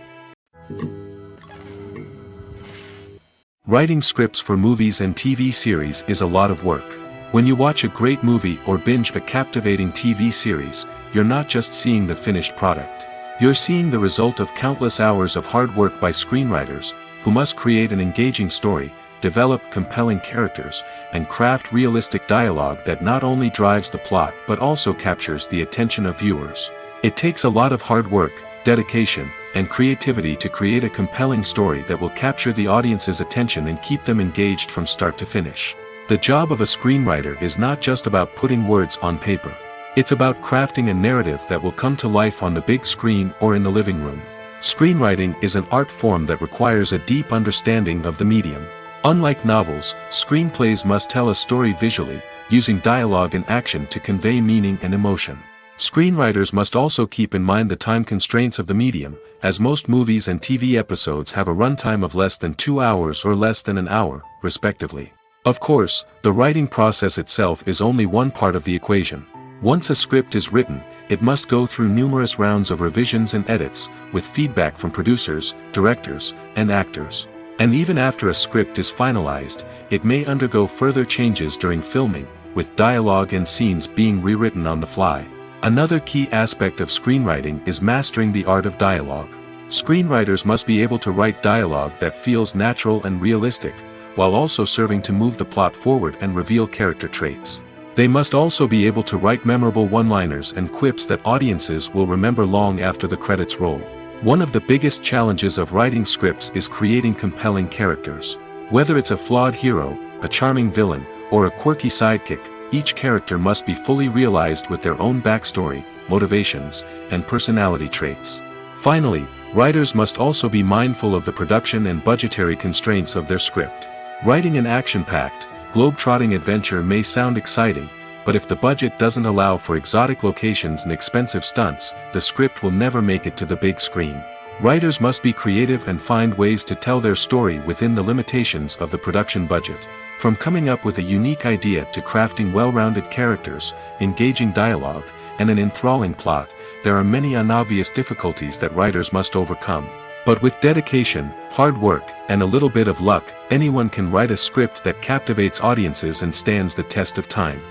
Writing scripts for movies and TV series is a lot of work. When you watch a great movie or binge a captivating TV series, you're not just seeing the finished product. You're seeing the result of countless hours of hard work by screenwriters, who must create an engaging story, develop compelling characters, and craft realistic dialogue that not only drives the plot but also captures the attention of viewers. It takes a lot of hard work, dedication, and creativity to create a compelling story that will capture the audience's attention and keep them engaged from start to finish. The job of a screenwriter is not just about putting words on paper. It's about crafting a narrative that will come to life on the big screen or in the living room. Screenwriting is an art form that requires a deep understanding of the medium. Unlike novels, screenplays must tell a story visually, using dialogue and action to convey meaning and emotion. Screenwriters must also keep in mind the time constraints of the medium, as most movies and TV episodes have a runtime of less than 2 hours or less than an hour, respectively. Of course, the writing process itself is only one part of the equation. Once a script is written, it must go through numerous rounds of revisions and edits, with feedback from producers, directors, and actors. And even after a script is finalized, it may undergo further changes during filming, with dialogue and scenes being rewritten on the fly. Another key aspect of screenwriting is mastering the art of dialogue. Screenwriters must be able to write dialogue that feels natural and realistic, while also serving to move the plot forward and reveal character traits. They must also be able to write memorable one-liners and quips that audiences will remember long after the credits roll. One of the biggest challenges of writing scripts is creating compelling characters. Whether it's a flawed hero, a charming villain, or a quirky sidekick, each character must be fully realized with their own backstory, motivations, and personality traits. Finally, writers must also be mindful of the production and budgetary constraints of their script. Writing an action-packed, globe-trotting adventure may sound exciting, but if the budget doesn't allow for exotic locations and expensive stunts, the script will never make it to the big screen. Writers must be creative and find ways to tell their story within the limitations of the production budget. From coming up with a unique idea to crafting well-rounded characters, engaging dialogue, and an enthralling plot, there are many unobvious difficulties that writers must overcome. But with dedication, hard work, and a little bit of luck, anyone can write a script that captivates audiences and stands the test of time.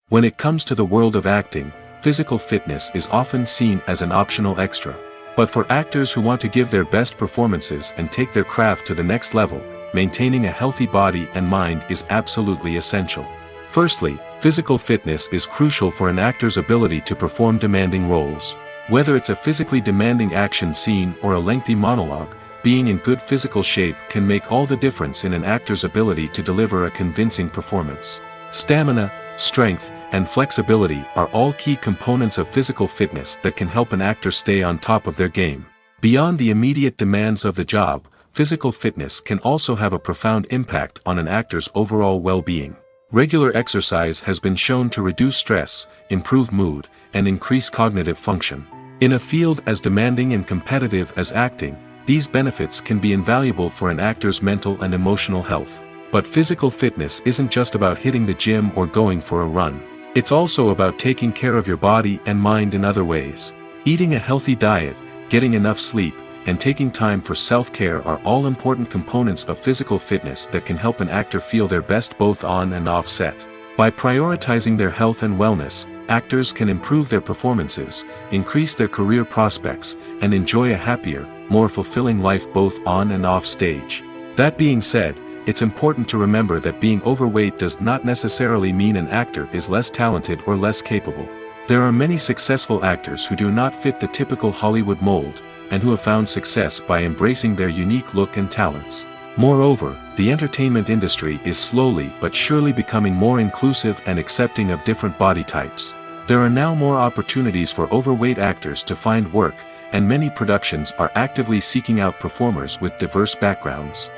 When it comes to the world of acting, physical fitness is often seen as an optional extra. But for actors who want to give their best performances and take their craft to the next level, maintaining a healthy body and mind is absolutely essential. Firstly, physical fitness is crucial for an actor's ability to perform demanding roles. Whether it's a physically demanding action scene or a lengthy monologue, being in good physical shape can make all the difference in an actor's ability to deliver a convincing performance. Stamina, strength, and flexibility are all key components of physical fitness that can help an actor stay on top of their game. Beyond the immediate demands of the job, physical fitness can also have a profound impact on an actor's overall well-being. Regular exercise has been shown to reduce stress, improve mood, and increase cognitive function. In a field as demanding and competitive as acting, these benefits can be invaluable for an actor's mental and emotional health. But physical fitness isn't just about hitting the gym or going for a run. It's also about taking care of your body and mind in other ways. Eating a healthy diet, getting enough sleep, and taking time for self-care are all important components of physical fitness that can help an actor feel their best both on and off set. By prioritizing their health and wellness, actors can improve their performances, increase their career prospects, and enjoy a happier, more fulfilling life both on and off stage. That being said, it's important to remember that being overweight does not necessarily mean an actor is less talented or less capable. There are many successful actors who do not fit the typical Hollywood mold, and who have found success by embracing their unique look and talents. Moreover, the entertainment industry is slowly but surely becoming more inclusive and accepting of different body types. There are now more opportunities for overweight actors to find work, and many productions are actively seeking out performers with diverse backgrounds.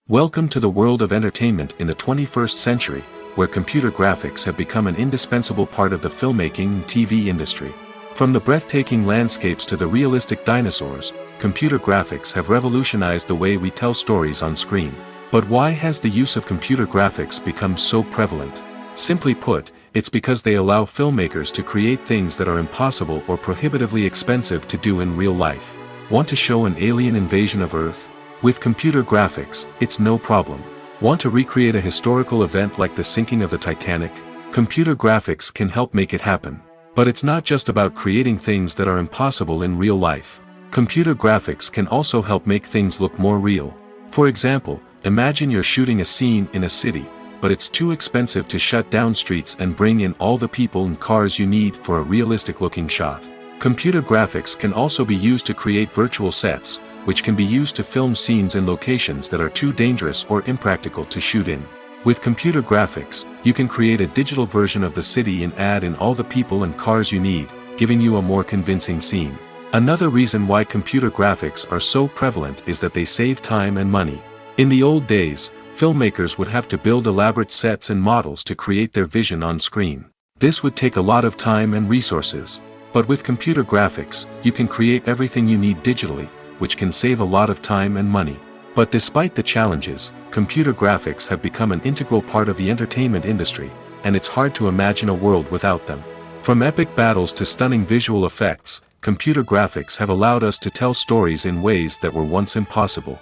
Welcome to the world of entertainment in the 21st century, where computer graphics have become an indispensable part of the filmmaking and TV industry. From the breathtaking landscapes to the realistic dinosaurs, computer graphics have revolutionized the way we tell stories on screen. But why has the use of computer graphics become so prevalent? Simply put, it's because they allow filmmakers to create things that are impossible or prohibitively expensive to do in real life. Want to show an alien invasion of Earth? With computer graphics, it's no problem. Want to recreate a historical event like the sinking of the Titanic? Computer graphics can help make it happen. But it's not just about creating things that are impossible in real life. Computer graphics can also help make things look more real. For example, imagine you're shooting a scene in a city, but it's too expensive to shut down streets and bring in all the people and cars you need for a realistic-looking shot. Computer graphics can also be used to create virtual sets, which can be used to film scenes in locations that are too dangerous or impractical to shoot in. With computer graphics, you can create a digital version of the city and add in all the people and cars you need, giving you a more convincing scene. Another reason why computer graphics are so prevalent is that they save time and money. In the old days, filmmakers would have to build elaborate sets and models to create their vision on screen. This would take a lot of time and resources. But with computer graphics, you can create everything you need digitally, which can save a lot of time and money. But despite the challenges, computer graphics have become an integral part of the entertainment industry, and it's hard to imagine a world without them. From epic battles to stunning visual effects, computer graphics have allowed us to tell stories in ways that were once impossible.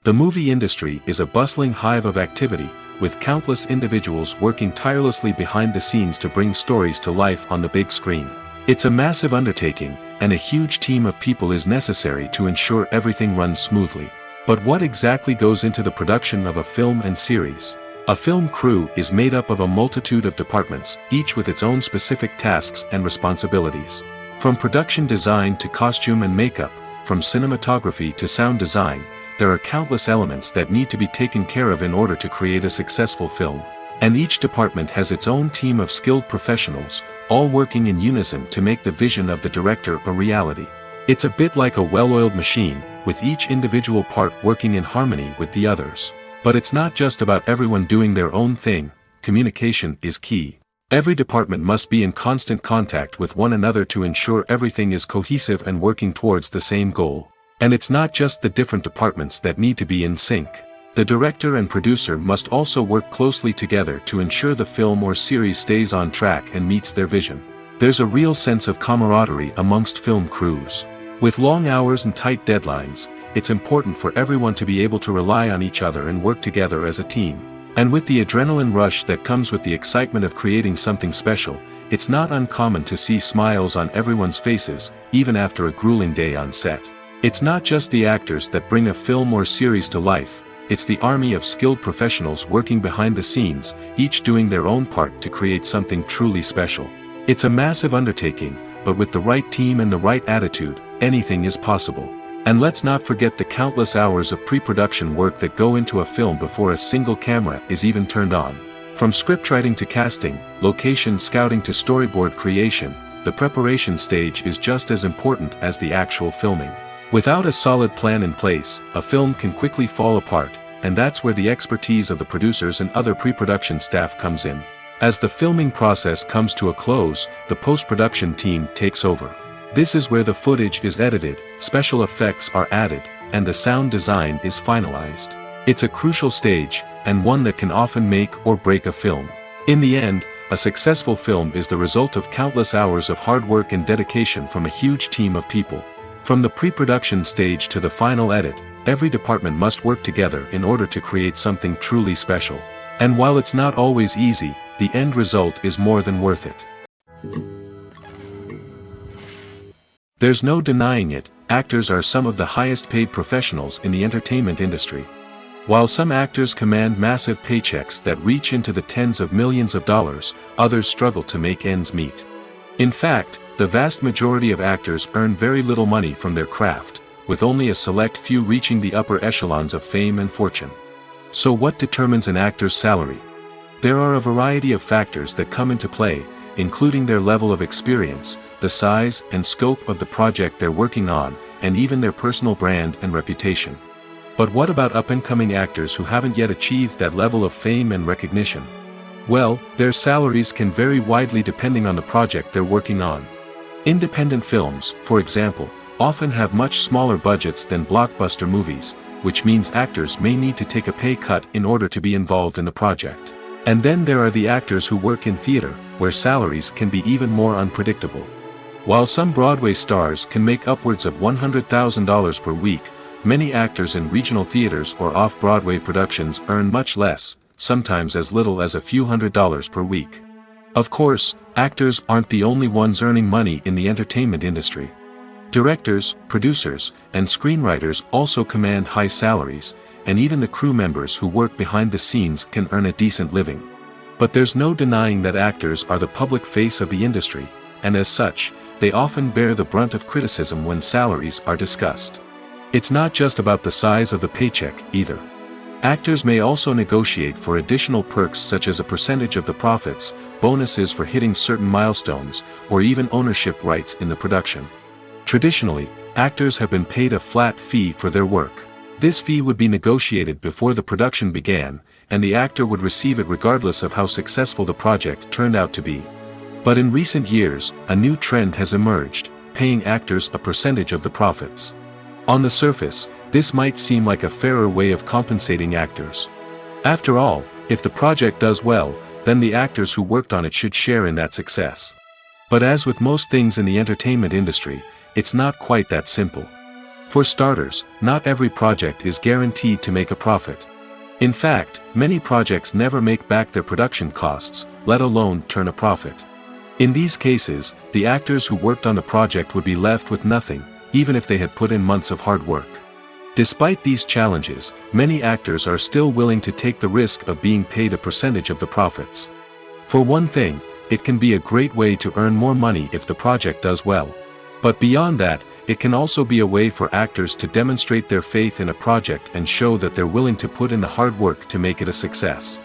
The movie industry is a bustling hive of activity, with countless individuals working tirelessly behind the scenes to bring stories to life on the big screen. It's a massive undertaking, and a huge team of people is necessary to ensure everything runs smoothly. But what exactly goes into the production of a film and series? A film crew is made up of a multitude of departments, each with its own specific tasks and responsibilities. From production design to costume and makeup, from cinematography to sound design, there are countless elements that need to be taken care of in order to create a successful film. And each department has its own team of skilled professionals, all working in unison to make the vision of the director a reality. It's a bit like a well-oiled machine, with each individual part working in harmony with the others. But it's not just about everyone doing their own thing. Communication is key. Every department must be in constant contact with one another to ensure everything is cohesive and working towards the same goal. And it's not just the different departments that need to be in sync. The director and producer must also work closely together to ensure the film or series stays on track and meets their vision. There's a real sense of camaraderie amongst film crews. With long hours and tight deadlines, it's important for everyone to be able to rely on each other and work together as a team. And with the adrenaline rush that comes with the excitement of creating something special, it's not uncommon to see smiles on everyone's faces, even after a grueling day on set. It's not just the actors that bring a film or series to life, it's the army of skilled professionals working behind the scenes, each doing their own part to create something truly special. It's a massive undertaking, but with the right team and the right attitude, anything is possible. And let's not forget the countless hours of pre-production work that go into a film before a single camera is even turned on. From scriptwriting to casting, location scouting to storyboard creation, the preparation stage is just as important as the actual filming. Without a solid plan in place, a film can quickly fall apart, and that's where the expertise of the producers and other pre-production staff comes in. As the filming process comes to a close, the post-production team takes over. This is where the footage is edited, special effects are added, and the sound design is finalized. It's a crucial stage, and one that can often make or break a film. In the end, a successful film is the result of countless hours of hard work and dedication from a huge team of people. From the pre-production stage to the final edit, every department must work together in order to create something truly special. And while it's not always easy, the end result is more than worth it. There's no denying it, actors are some of the highest paid professionals in the entertainment industry. While some actors command massive paychecks that reach into the tens of millions of dollars, others struggle to make ends meet. In fact, the vast majority of actors earn very little money from their craft, with only a select few reaching the upper echelons of fame and fortune. So what determines an actor's salary? There are a variety of factors that come into play, including their level of experience, the size and scope of the project they're working on, and even their personal brand and reputation. But what about up-and-coming actors who haven't yet achieved that level of fame and recognition? Well, their salaries can vary widely depending on the project they're working on. Independent films, for example, often have much smaller budgets than blockbuster movies, which means actors may need to take a pay cut in order to be involved in the project. And then there are the actors who work in theater, where salaries can be even more unpredictable. While some Broadway stars can make upwards of $100,000 per week, many actors in regional theaters or off-Broadway productions earn much less, sometimes as little as a few $100s per week. Of course, actors aren't the only ones earning money in the entertainment industry. Directors, producers, and screenwriters also command high salaries, and even the crew members who work behind the scenes can earn a decent living. But there's no denying that actors are the public face of the industry, and as such, they often bear the brunt of criticism when salaries are discussed. It's not just about the size of the paycheck, either. Actors may also negotiate for additional perks such as a percentage of the profits, bonuses for hitting certain milestones, or even ownership rights in the production. Traditionally, actors have been paid a flat fee for their work. This fee would be negotiated before the production began, and the actor would receive it regardless of how successful the project turned out to be. But in recent years, a new trend has emerged, paying actors a percentage of the profits. On the surface, this might seem like a fairer way of compensating actors. After all, if the project does well, then the actors who worked on it should share in that success. But as with most things in the entertainment industry, it's not quite that simple. For starters, not every project is guaranteed to make a profit. In fact, many projects never make back their production costs, let alone turn a profit. In these cases, the actors who worked on the project would be left with nothing, even if they had put in months of hard work. Despite these challenges, many actors are still willing to take the risk of being paid a percentage of the profits. For one thing, it can be a great way to earn more money if the project does well. But beyond that, it can also be a way for actors to demonstrate their faith in a project and show that they're willing to put in the hard work to make it a success.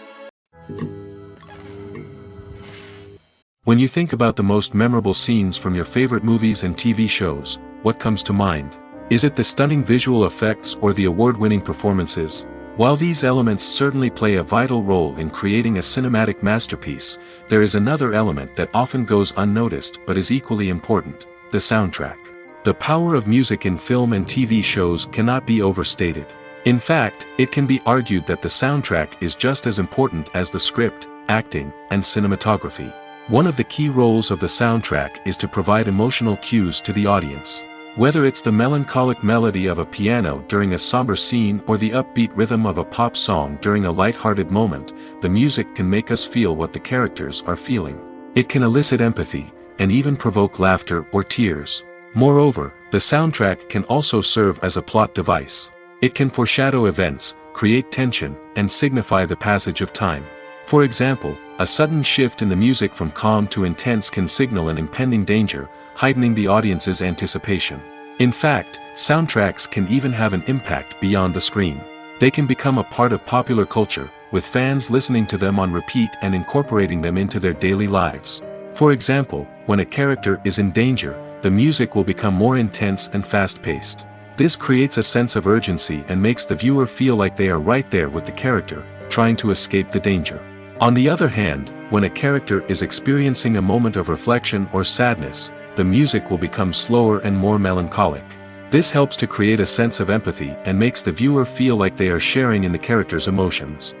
When you think about the most memorable scenes from your favorite movies and TV shows, what comes to mind? Is it the stunning visual effects or the award-winning performances? While these elements certainly play a vital role in creating a cinematic masterpiece, there is another element that often goes unnoticed but is equally important: the soundtrack. The power of music in film and TV shows cannot be overstated. In fact, it can be argued that the soundtrack is just as important as the script, acting, and cinematography. One of the key roles of the soundtrack is to provide emotional cues to the audience. Whether it's the melancholic melody of a piano during a somber scene or the upbeat rhythm of a pop song during a light-hearted moment, the music can make us feel what the characters are feeling. It can elicit empathy, and even provoke laughter or tears. Moreover, the soundtrack can also serve as a plot device. It can foreshadow events, create tension, and signify the passage of time. For example, a sudden shift in the music from calm to intense can signal an impending danger, heightening the audience's anticipation. In fact, soundtracks can even have an impact beyond the screen. They can become a part of popular culture, with fans listening to them on repeat and incorporating them into their daily lives. For example, when a character is in danger, the music will become more intense and fast-paced. This creates a sense of urgency and makes the viewer feel like they are right there with the character, trying to escape the danger. On the other hand, when a character is experiencing a moment of reflection or sadness, the music will become slower and more melancholic. This helps to create a sense of empathy and makes the viewer feel like they are sharing in the character's emotions.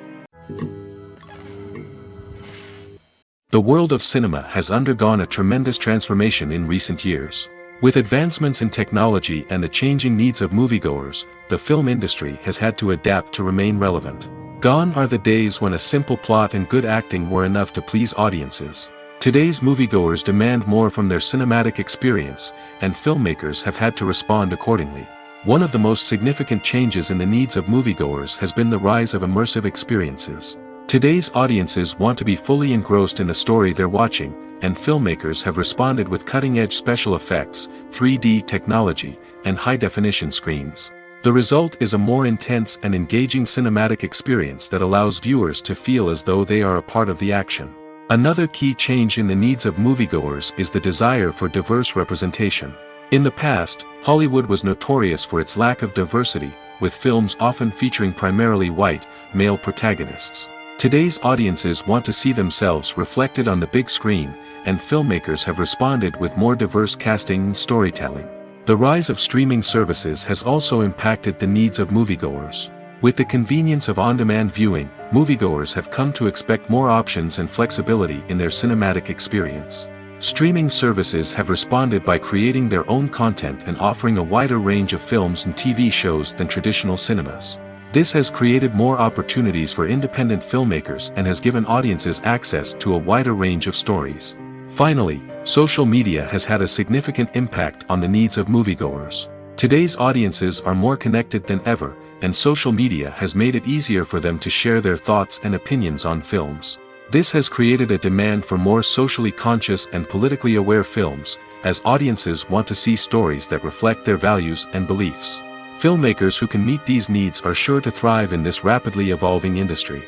The world of cinema has undergone a tremendous transformation in recent years. With advancements in technology and the changing needs of moviegoers, the film industry has had to adapt to remain relevant. Gone are the days when a simple plot and good acting were enough to please audiences. Today's moviegoers demand more from their cinematic experience, and filmmakers have had to respond accordingly. One of the most significant changes in the needs of moviegoers has been the rise of immersive experiences. Today's audiences want to be fully engrossed in the story they're watching, and filmmakers have responded with cutting-edge special effects, 3D technology, and high-definition screens. The result is a more intense and engaging cinematic experience that allows viewers to feel as though they are a part of the action. Another key change in the needs of moviegoers is the desire for diverse representation. In the past, Hollywood was notorious for its lack of diversity, with films often featuring primarily white, male protagonists. Today's audiences want to see themselves reflected on the big screen, and filmmakers have responded with more diverse casting and storytelling. The rise of streaming services has also impacted the needs of moviegoers. With the convenience of on-demand viewing, moviegoers have come to expect more options and flexibility in their cinematic experience. Streaming services have responded by creating their own content and offering a wider range of films and TV shows than traditional cinemas. This has created more opportunities for independent filmmakers and has given audiences access to a wider range of stories. Finally, social media has had a significant impact on the needs of moviegoers. Today's audiences are more connected than ever, and social media has made it easier for them to share their thoughts and opinions on films. This has created a demand for more socially conscious and politically aware films, as audiences want to see stories that reflect their values and beliefs. Filmmakers who can meet these needs are sure to thrive in this rapidly evolving industry.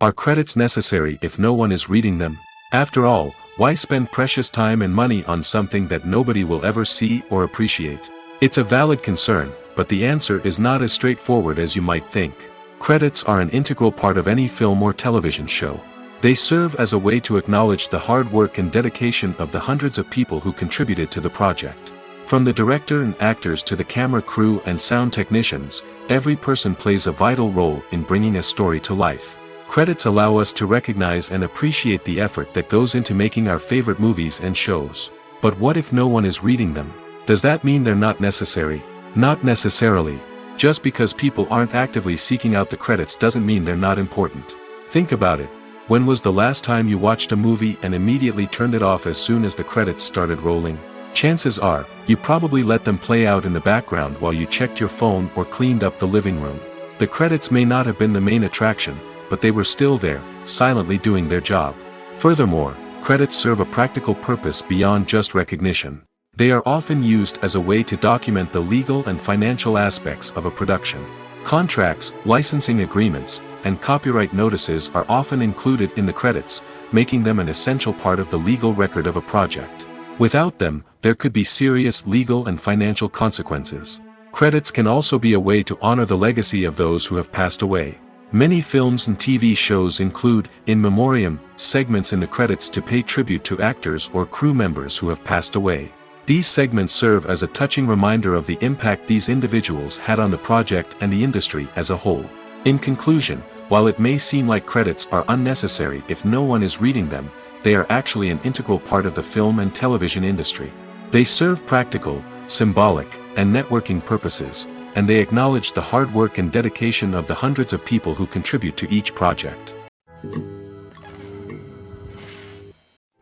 Are credits necessary if no one is reading them? After all, why spend precious time and money on something that nobody will ever see or appreciate? It's a valid concern, but the answer is not as straightforward as you might think. Credits are an integral part of any film or television show. They serve as a way to acknowledge the hard work and dedication of the hundreds of people who contributed to the project. From the director and actors to the camera crew and sound technicians, every person plays a vital role in bringing a story to life. Credits allow us to recognize and appreciate the effort that goes into making our favorite movies and shows. But what if no one is reading them? Does that mean they're not necessary? Not necessarily. Just because people aren't actively seeking out the credits doesn't mean they're not important. Think about it. When was the last time you watched a movie and immediately turned it off as soon as the credits started rolling? Chances are, you probably let them play out in the background while you checked your phone or cleaned up the living room. The credits may not have been the main attraction, but they were still there, silently doing their job. Furthermore, credits serve a practical purpose beyond just recognition. They are often used as a way to document the legal and financial aspects of a production. Contracts, licensing agreements, and copyright notices are often included in the credits, making them an essential part of the legal record of a project. Without them, there could be serious legal and financial consequences. Credits can also be a way to honor the legacy of those who have passed away. Many films and TV shows include, in memoriam, segments in the credits to pay tribute to actors or crew members who have passed away. These segments serve as a touching reminder of the impact these individuals had on the project and the industry as a whole. In conclusion, while it may seem like credits are unnecessary if no one is reading them, they are actually an integral part of the film and television industry. They serve practical, symbolic, and networking purposes, and they acknowledge the hard work and dedication of the hundreds of people who contribute to each project.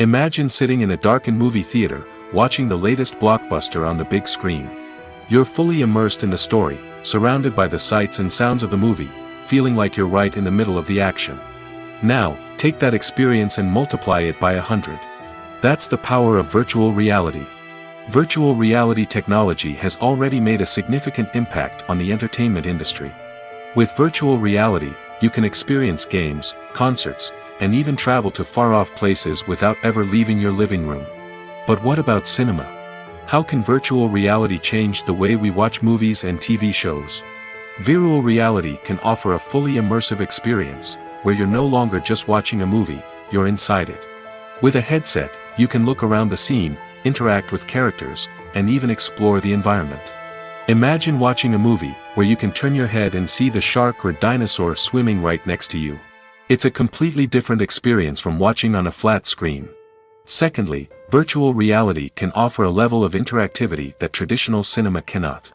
Imagine sitting in a darkened movie theater, watching the latest blockbuster on the big screen. You're fully immersed in the story, surrounded by the sights and sounds of the movie, feeling like you're right in the middle of the action. Now, take that experience and multiply it by 100. That's the power of virtual reality. Virtual reality technology has already made a significant impact on the entertainment industry. With virtual reality, you can experience games, concerts, and even travel to far-off places without ever leaving your living room. But what about cinema? How can virtual reality change the way we watch movies and TV shows? Virtual reality can offer a fully immersive experience, where you're no longer just watching a movie, you're inside it. With a headset, you can look around the scene, interact with characters, and even explore the environment. Imagine watching a movie, where you can turn your head and see the shark or dinosaur swimming right next to you. It's a completely different experience from watching on a flat screen. Secondly, virtual reality can offer a level of interactivity that traditional cinema cannot.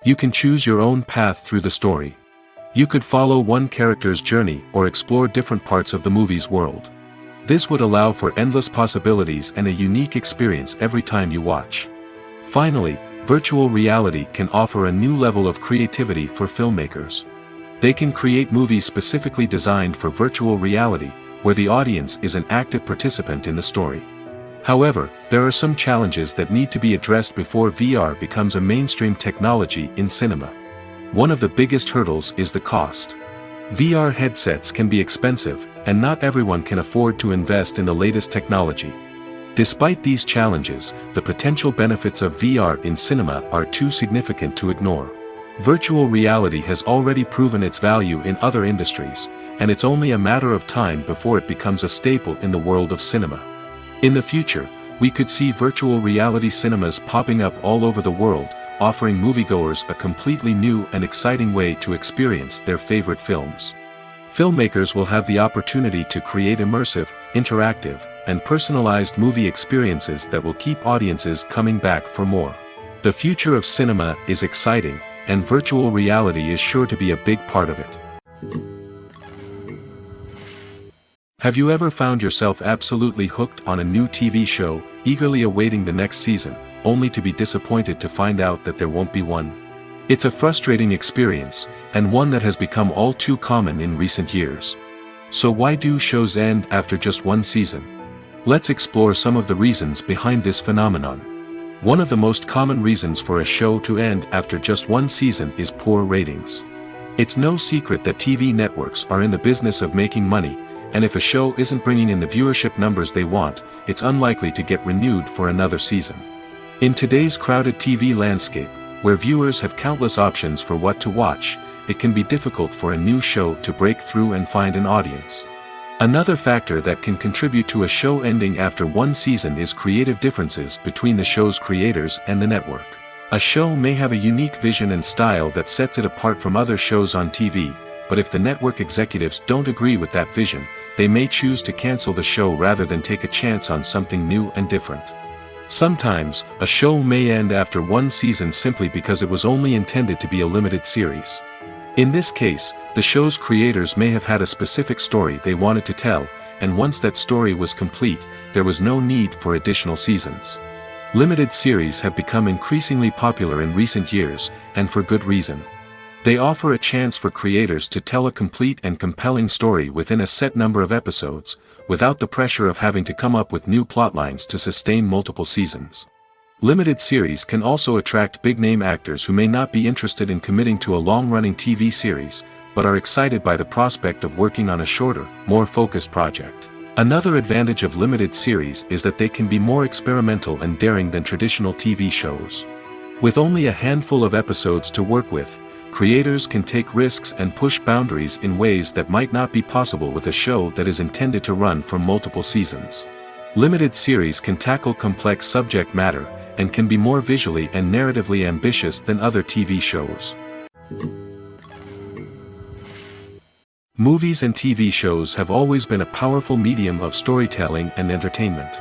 You can choose your own path through the story. You could follow one character's journey or explore different parts of the movie's world. This would allow for endless possibilities and a unique experience every time you watch. Finally, virtual reality can offer a new level of creativity for filmmakers. They can create movies specifically designed for virtual reality, where the audience is an active participant in the story. However, there are some challenges that need to be addressed before VR becomes a mainstream technology in cinema. One of the biggest hurdles is the cost. VR headsets can be expensive, and not everyone can afford to invest in the latest technology. Despite these challenges, the potential benefits of VR in cinema are too significant to ignore. Virtual reality has already proven its value in other industries, and it's only a matter of time before it becomes a staple in the world of cinema. In the future, we could see virtual reality cinemas popping up all over the world, offering moviegoers a completely new and exciting way to experience their favorite films. Filmmakers will have the opportunity to create immersive, interactive, and personalized movie experiences that will keep audiences coming back for more. The future of cinema is exciting, and virtual reality is sure to be a big part of it. Have you ever found yourself absolutely hooked on a new TV show, eagerly awaiting the next season, only to be disappointed to find out that there won't be one. It's a frustrating experience, and one that has become all too common in recent years. So why do shows end after just one season? Let's explore some of the reasons behind this phenomenon. One of the most common reasons for a show to end after just one season is poor ratings. It's no secret that TV networks are in the business of making money, and if a show isn't bringing in the viewership numbers they want, it's unlikely to get renewed for another season. In today's crowded TV landscape, where viewers have countless options for what to watch, it can be difficult for a new show to break through and find an audience. Another factor that can contribute to a show ending after one season is creative differences between the show's creators and the network. A show may have a unique vision and style that sets it apart from other shows on TV, but if the network executives don't agree with that vision, they may choose to cancel the show rather than take a chance on something new and different. Sometimes, a show may end after one season simply because it was only intended to be a limited series. In this case, the show's creators may have had a specific story they wanted to tell, and once that story was complete, there was no need for additional seasons. Limited series have become increasingly popular in recent years, and for good reason. They offer a chance for creators to tell a complete and compelling story within a set number of episodes, without the pressure of having to come up with new plotlines to sustain multiple seasons. Limited series can also attract big-name actors who may not be interested in committing to a long-running TV series, but are excited by the prospect of working on a shorter, more focused project. Another advantage of limited series is that they can be more experimental and daring than traditional TV shows. With only a handful of episodes to work with, creators can take risks and push boundaries in ways that might not be possible with a show that is intended to run for multiple seasons. Limited series can tackle complex subject matter, and can be more visually and narratively ambitious than other TV shows. Movies and TV shows have always been a powerful medium of storytelling and entertainment.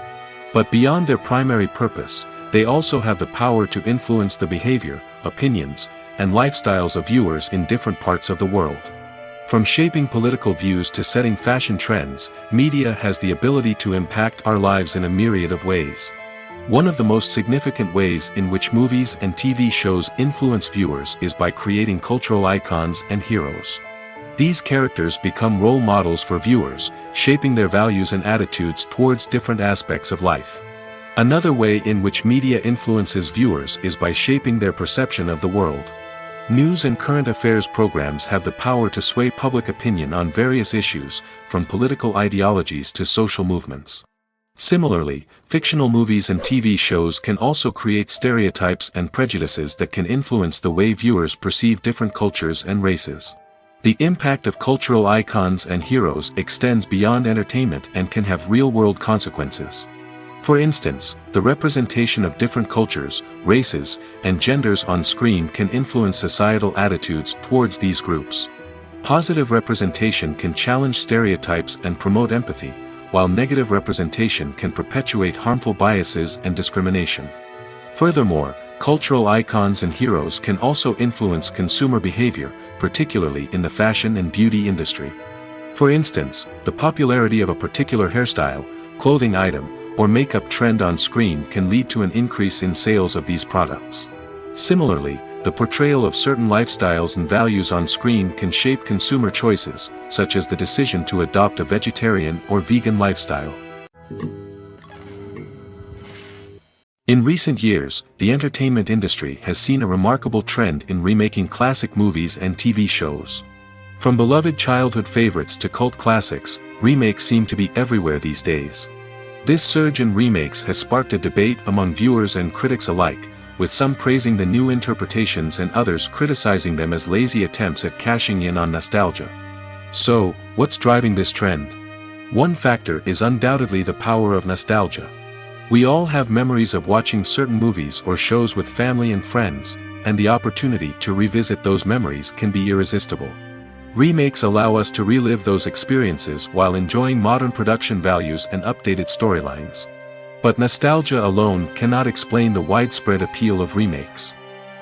But beyond their primary purpose, they also have the power to influence the behavior, opinions, and lifestyles of viewers in different parts of the world. From shaping political views to setting fashion trends, media has the ability to impact our lives in a myriad of ways. One of the most significant ways in which movies and TV shows influence viewers is by creating cultural icons and heroes. These characters become role models for viewers, shaping their values and attitudes towards different aspects of life. Another way in which media influences viewers is by shaping their perception of the world. News and current affairs programs have the power to sway public opinion on various issues, from political ideologies to social movements. Similarly, fictional movies and TV shows can also create stereotypes and prejudices that can influence the way viewers perceive different cultures and races. The impact of cultural icons and heroes extends beyond entertainment and can have real-world consequences. For instance, the representation of different cultures, races, and genders on screen can influence societal attitudes towards these groups. Positive representation can challenge stereotypes and promote empathy, while negative representation can perpetuate harmful biases and discrimination. Furthermore, cultural icons and heroes can also influence consumer behavior, particularly in the fashion and beauty industry. For instance, the popularity of a particular hairstyle, clothing item, or makeup trend on screen can lead to an increase in sales of these products. Similarly, the portrayal of certain lifestyles and values on screen can shape consumer choices, such as the decision to adopt a vegetarian or vegan lifestyle. In recent years, the entertainment industry has seen a remarkable trend in remaking classic movies and TV shows. From beloved childhood favorites to cult classics, remakes seem to be everywhere these days. This surge in remakes has sparked a debate among viewers and critics alike, with some praising the new interpretations and others criticizing them as lazy attempts at cashing in on nostalgia. So, what's driving this trend? One factor is undoubtedly the power of nostalgia. We all have memories of watching certain movies or shows with family and friends, and the opportunity to revisit those memories can be irresistible. Remakes allow us to relive those experiences while enjoying modern production values and updated storylines. But nostalgia alone cannot explain the widespread appeal of remakes.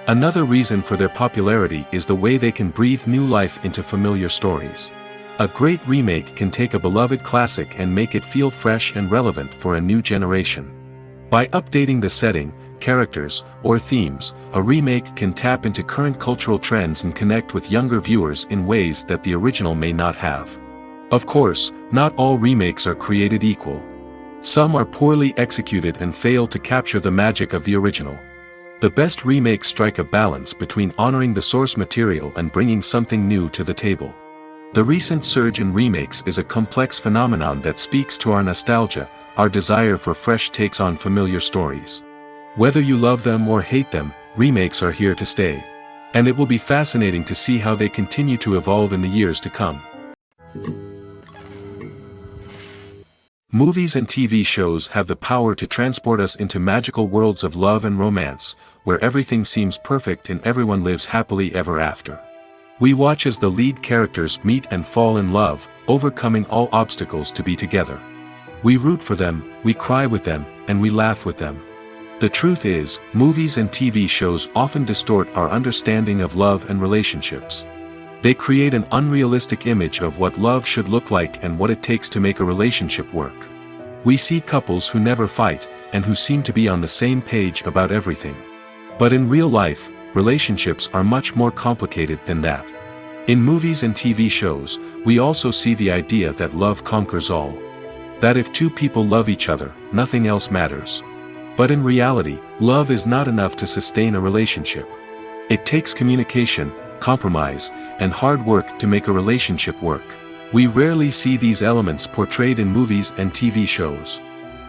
Another reason for their popularity is the way they can breathe new life into familiar stories. A great remake can take a beloved classic and make it feel fresh and relevant for a new generation. By updating the setting, characters, or themes, a remake can tap into current cultural trends and connect with younger viewers in ways that the original may not have. Of course, not all remakes are created equal. Some are poorly executed and fail to capture the magic of the original. The best remakes strike a balance between honoring the source material and bringing something new to the table. The recent surge in remakes is a complex phenomenon that speaks to our nostalgia, our desire for fresh takes on familiar stories. Whether you love them or hate them, remakes are here to stay. And it will be fascinating to see how they continue to evolve in the years to come. Movies and TV shows have the power to transport us into magical worlds of love and romance, where everything seems perfect and everyone lives happily ever after. We watch as the lead characters meet and fall in love, overcoming all obstacles to be together. We root for them, we cry with them, and we laugh with them. The truth is, movies and TV shows often distort our understanding of love and relationships. They create an unrealistic image of what love should look like and what it takes to make a relationship work. We see couples who never fight, and who seem to be on the same page about everything. But in real life, relationships are much more complicated than that. In movies and TV shows, we also see the idea that love conquers all. That if two people love each other, nothing else matters. But in reality, love is not enough to sustain a relationship. It takes communication, compromise, and hard work to make a relationship work. We rarely see these elements portrayed in movies and TV shows.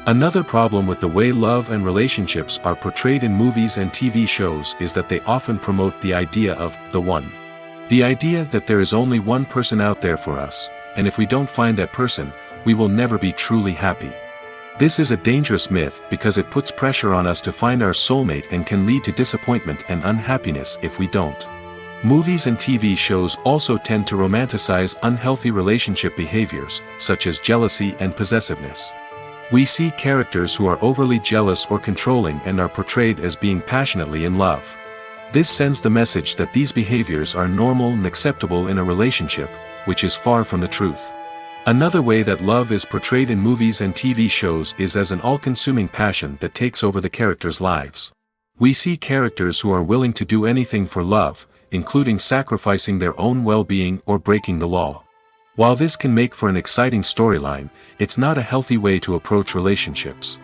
Another problem with the way love and relationships are portrayed in movies and TV shows is that they often promote the idea of the one. The idea that there is only one person out there for us, and if we don't find that person, we will never be truly happy. This is a dangerous myth because it puts pressure on us to find our soulmate and can lead to disappointment and unhappiness if we don't. Movies and TV shows also tend to romanticize unhealthy relationship behaviors, such as jealousy and possessiveness. We see characters who are overly jealous or controlling and are portrayed as being passionately in love. This sends the message that these behaviors are normal and acceptable in a relationship, which is far from the truth. Another way that love is portrayed in movies and TV shows is as an all-consuming passion that takes over the characters' lives. We see characters who are willing to do anything for love, including sacrificing their own well-being or breaking the law. While this can make for an exciting storyline, it's not a healthy way to approach relationships.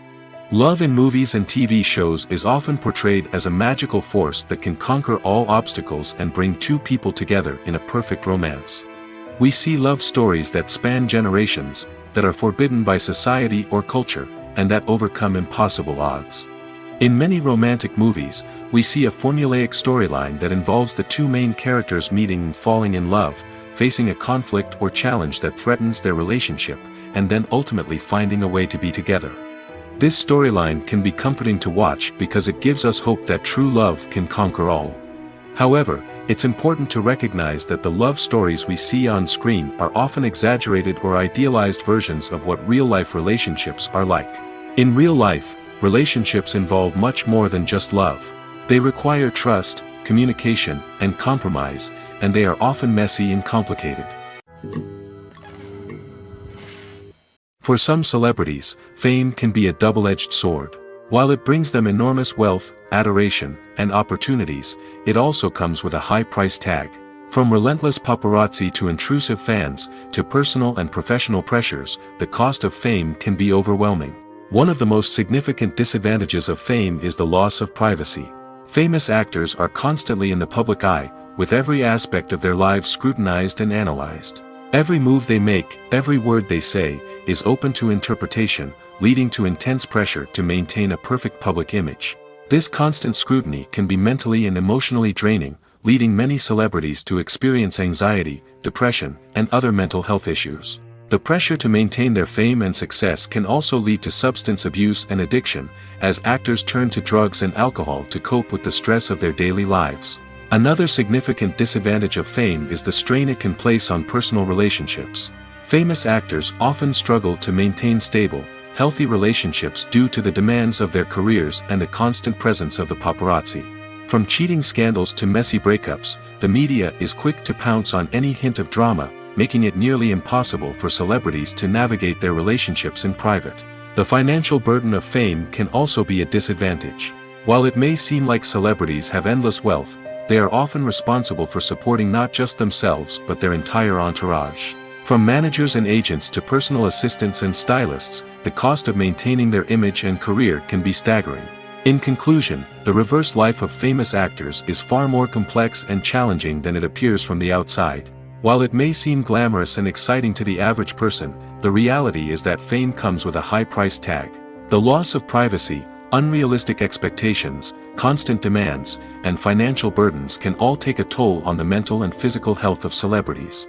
Love in movies and TV shows is often portrayed as a magical force that can conquer all obstacles and bring two people together in a perfect romance. We see love stories that span generations, that are forbidden by society or culture, and that overcome impossible odds. In many romantic movies, we see a formulaic storyline that involves the two main characters meeting and falling in love, facing a conflict or challenge that threatens their relationship, and then ultimately finding a way to be together. This storyline can be comforting to watch because it gives us hope that true love can conquer all. However, it's important to recognize that the love stories we see on screen are often exaggerated or idealized versions of what real-life relationships are like. In real life, relationships involve much more than just love. They require trust, communication, and compromise, and they are often messy and complicated. For some celebrities, fame can be a double-edged sword. While it brings them enormous wealth, adoration, and opportunities, it also comes with a high price tag. From relentless paparazzi to intrusive fans, to personal and professional pressures, the cost of fame can be overwhelming. One of the most significant disadvantages of fame is the loss of privacy. Famous actors are constantly in the public eye, with every aspect of their lives scrutinized and analyzed. Every move they make, every word they say, is open to interpretation, leading to intense pressure to maintain a perfect public image. This constant scrutiny can be mentally and emotionally draining, leading many celebrities to experience anxiety, depression, and other mental health issues. The pressure to maintain their fame and success can also lead to substance abuse and addiction, as actors turn to drugs and alcohol to cope with the stress of their daily lives. Another significant disadvantage of fame is the strain it can place on personal relationships. Famous actors often struggle to maintain stable, healthy relationships due to the demands of their careers and the constant presence of the paparazzi. From cheating scandals to messy breakups, the media is quick to pounce on any hint of drama, making it nearly impossible for celebrities to navigate their relationships in private. The financial burden of fame can also be a disadvantage. While it may seem like celebrities have endless wealth, they are often responsible for supporting not just themselves but their entire entourage. From managers and agents to personal assistants and stylists, the cost of maintaining their image and career can be staggering. In conclusion, the reverse life of famous actors is far more complex and challenging than it appears from the outside. While it may seem glamorous and exciting to the average person, the reality is that fame comes with a high price tag. The loss of privacy, unrealistic expectations, constant demands, and financial burdens can all take a toll on the mental and physical health of celebrities.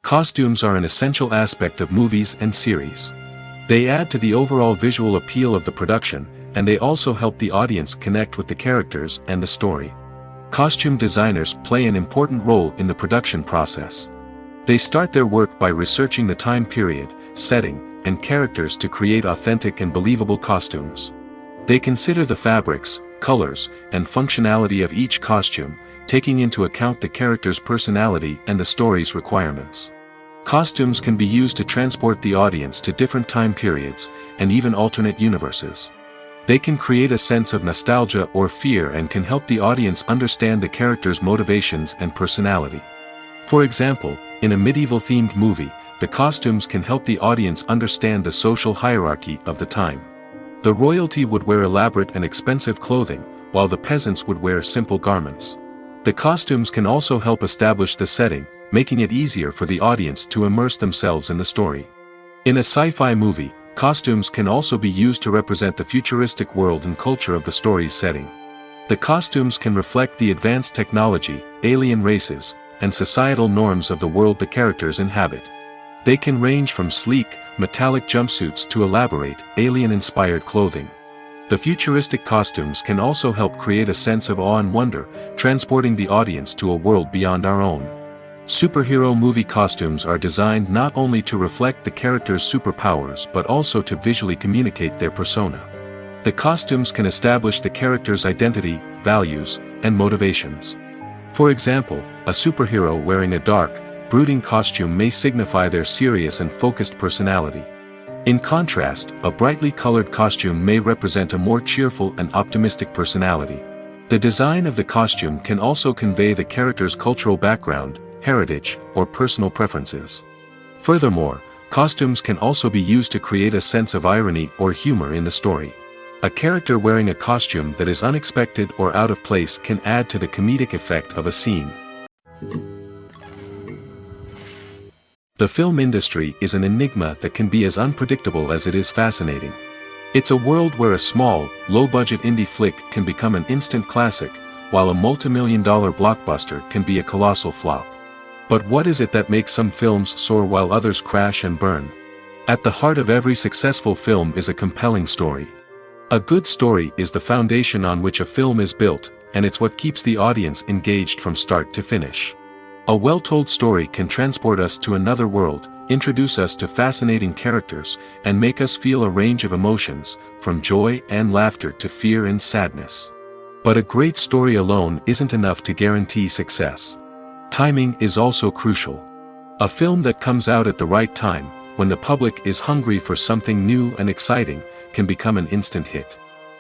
Costumes are an essential aspect of movies and series. They add to the overall visual appeal of the production, and they also help the audience connect with the characters and the story. Costume designers play an important role in the production process. They start their work by researching the time period, setting, and characters to create authentic and believable costumes. They consider the fabrics, colors, and functionality of each costume, taking into account the character's personality and the story's requirements. Costumes can be used to transport the audience to different time periods, and even alternate universes. They can create a sense of nostalgia or fear and can help the audience understand the character's motivations and personality. For example, in a medieval-themed movie, the costumes can help the audience understand the social hierarchy of the time. The royalty would wear elaborate and expensive clothing, while the peasants would wear simple garments. The costumes can also help establish the setting, making it easier for the audience to immerse themselves in the story. In a sci-fi movie, costumes can also be used to represent the futuristic world and culture of the story's setting. The costumes can reflect the advanced technology, alien races, and societal norms of the world the characters inhabit. They can range from sleek, metallic jumpsuits to elaborate, alien-inspired clothing. The futuristic costumes can also help create a sense of awe and wonder, transporting the audience to a world beyond our own. Superhero movie costumes are designed not only to reflect the character's superpowers but also to visually communicate their persona. The costumes can establish the character's identity, values, and motivations. For example, a superhero wearing a dark, brooding costume may signify their serious and focused personality. In contrast, a brightly colored costume may represent a more cheerful and optimistic personality. The design of the costume can also convey the character's cultural background, heritage, or personal preferences. Furthermore, costumes can also be used to create a sense of irony or humor in the story. A character wearing a costume that is unexpected or out of place can add to the comedic effect of a scene. The film industry is an enigma that can be as unpredictable as it is fascinating. It's a world where a small, low-budget indie flick can become an instant classic, while a multi-million-dollar blockbuster can be a colossal flop. But what is it that makes some films soar while others crash and burn? At the heart of every successful film is a compelling story. A good story is the foundation on which a film is built, and it's what keeps the audience engaged from start to finish. A well-told story can transport us to another world, introduce us to fascinating characters, and make us feel a range of emotions, from joy and laughter to fear and sadness. But a great story alone isn't enough to guarantee success. Timing is also crucial. A film that comes out at the right time, when the public is hungry for something new and exciting, can become an instant hit.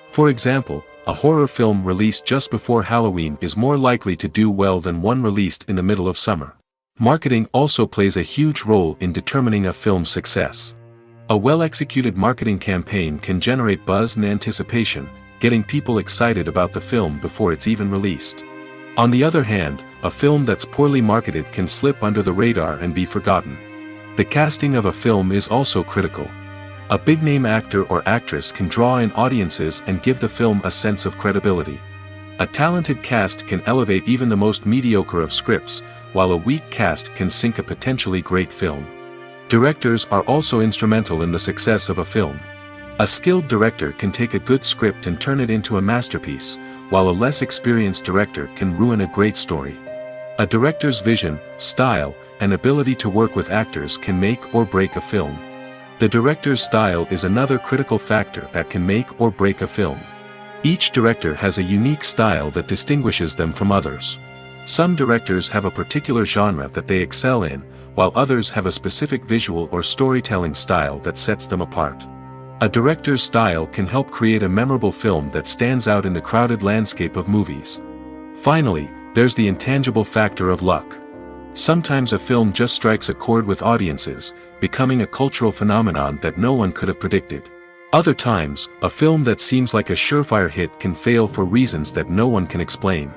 For example, a horror film released just before Halloween is more likely to do well than one released in the middle of summer. Marketing also plays a huge role in determining a film's success. A well-executed marketing campaign can generate buzz and anticipation, getting people excited about the film before it's even released. On the other hand, a film that's poorly marketed can slip under the radar and be forgotten. The casting of a film is also critical. A big-name actor or actress can draw in audiences and give the film a sense of credibility. A talented cast can elevate even the most mediocre of scripts, while a weak cast can sink a potentially great film. Directors are also instrumental in the success of a film. A skilled director can take a good script and turn it into a masterpiece, while a less experienced director can ruin a great story. A director's vision, style, and ability to work with actors can make or break a film. The director's style is another critical factor that can make or break a film. Each director has a unique style that distinguishes them from others. Some directors have a particular genre that they excel in, while others have a specific visual or storytelling style that sets them apart. A director's style can help create a memorable film that stands out in the crowded landscape of movies. Finally, there's the intangible factor of luck. Sometimes a film just strikes a chord with audiences, becoming a cultural phenomenon that no one could have predicted. Other times, a film that seems like a surefire hit can fail for reasons that no one can explain.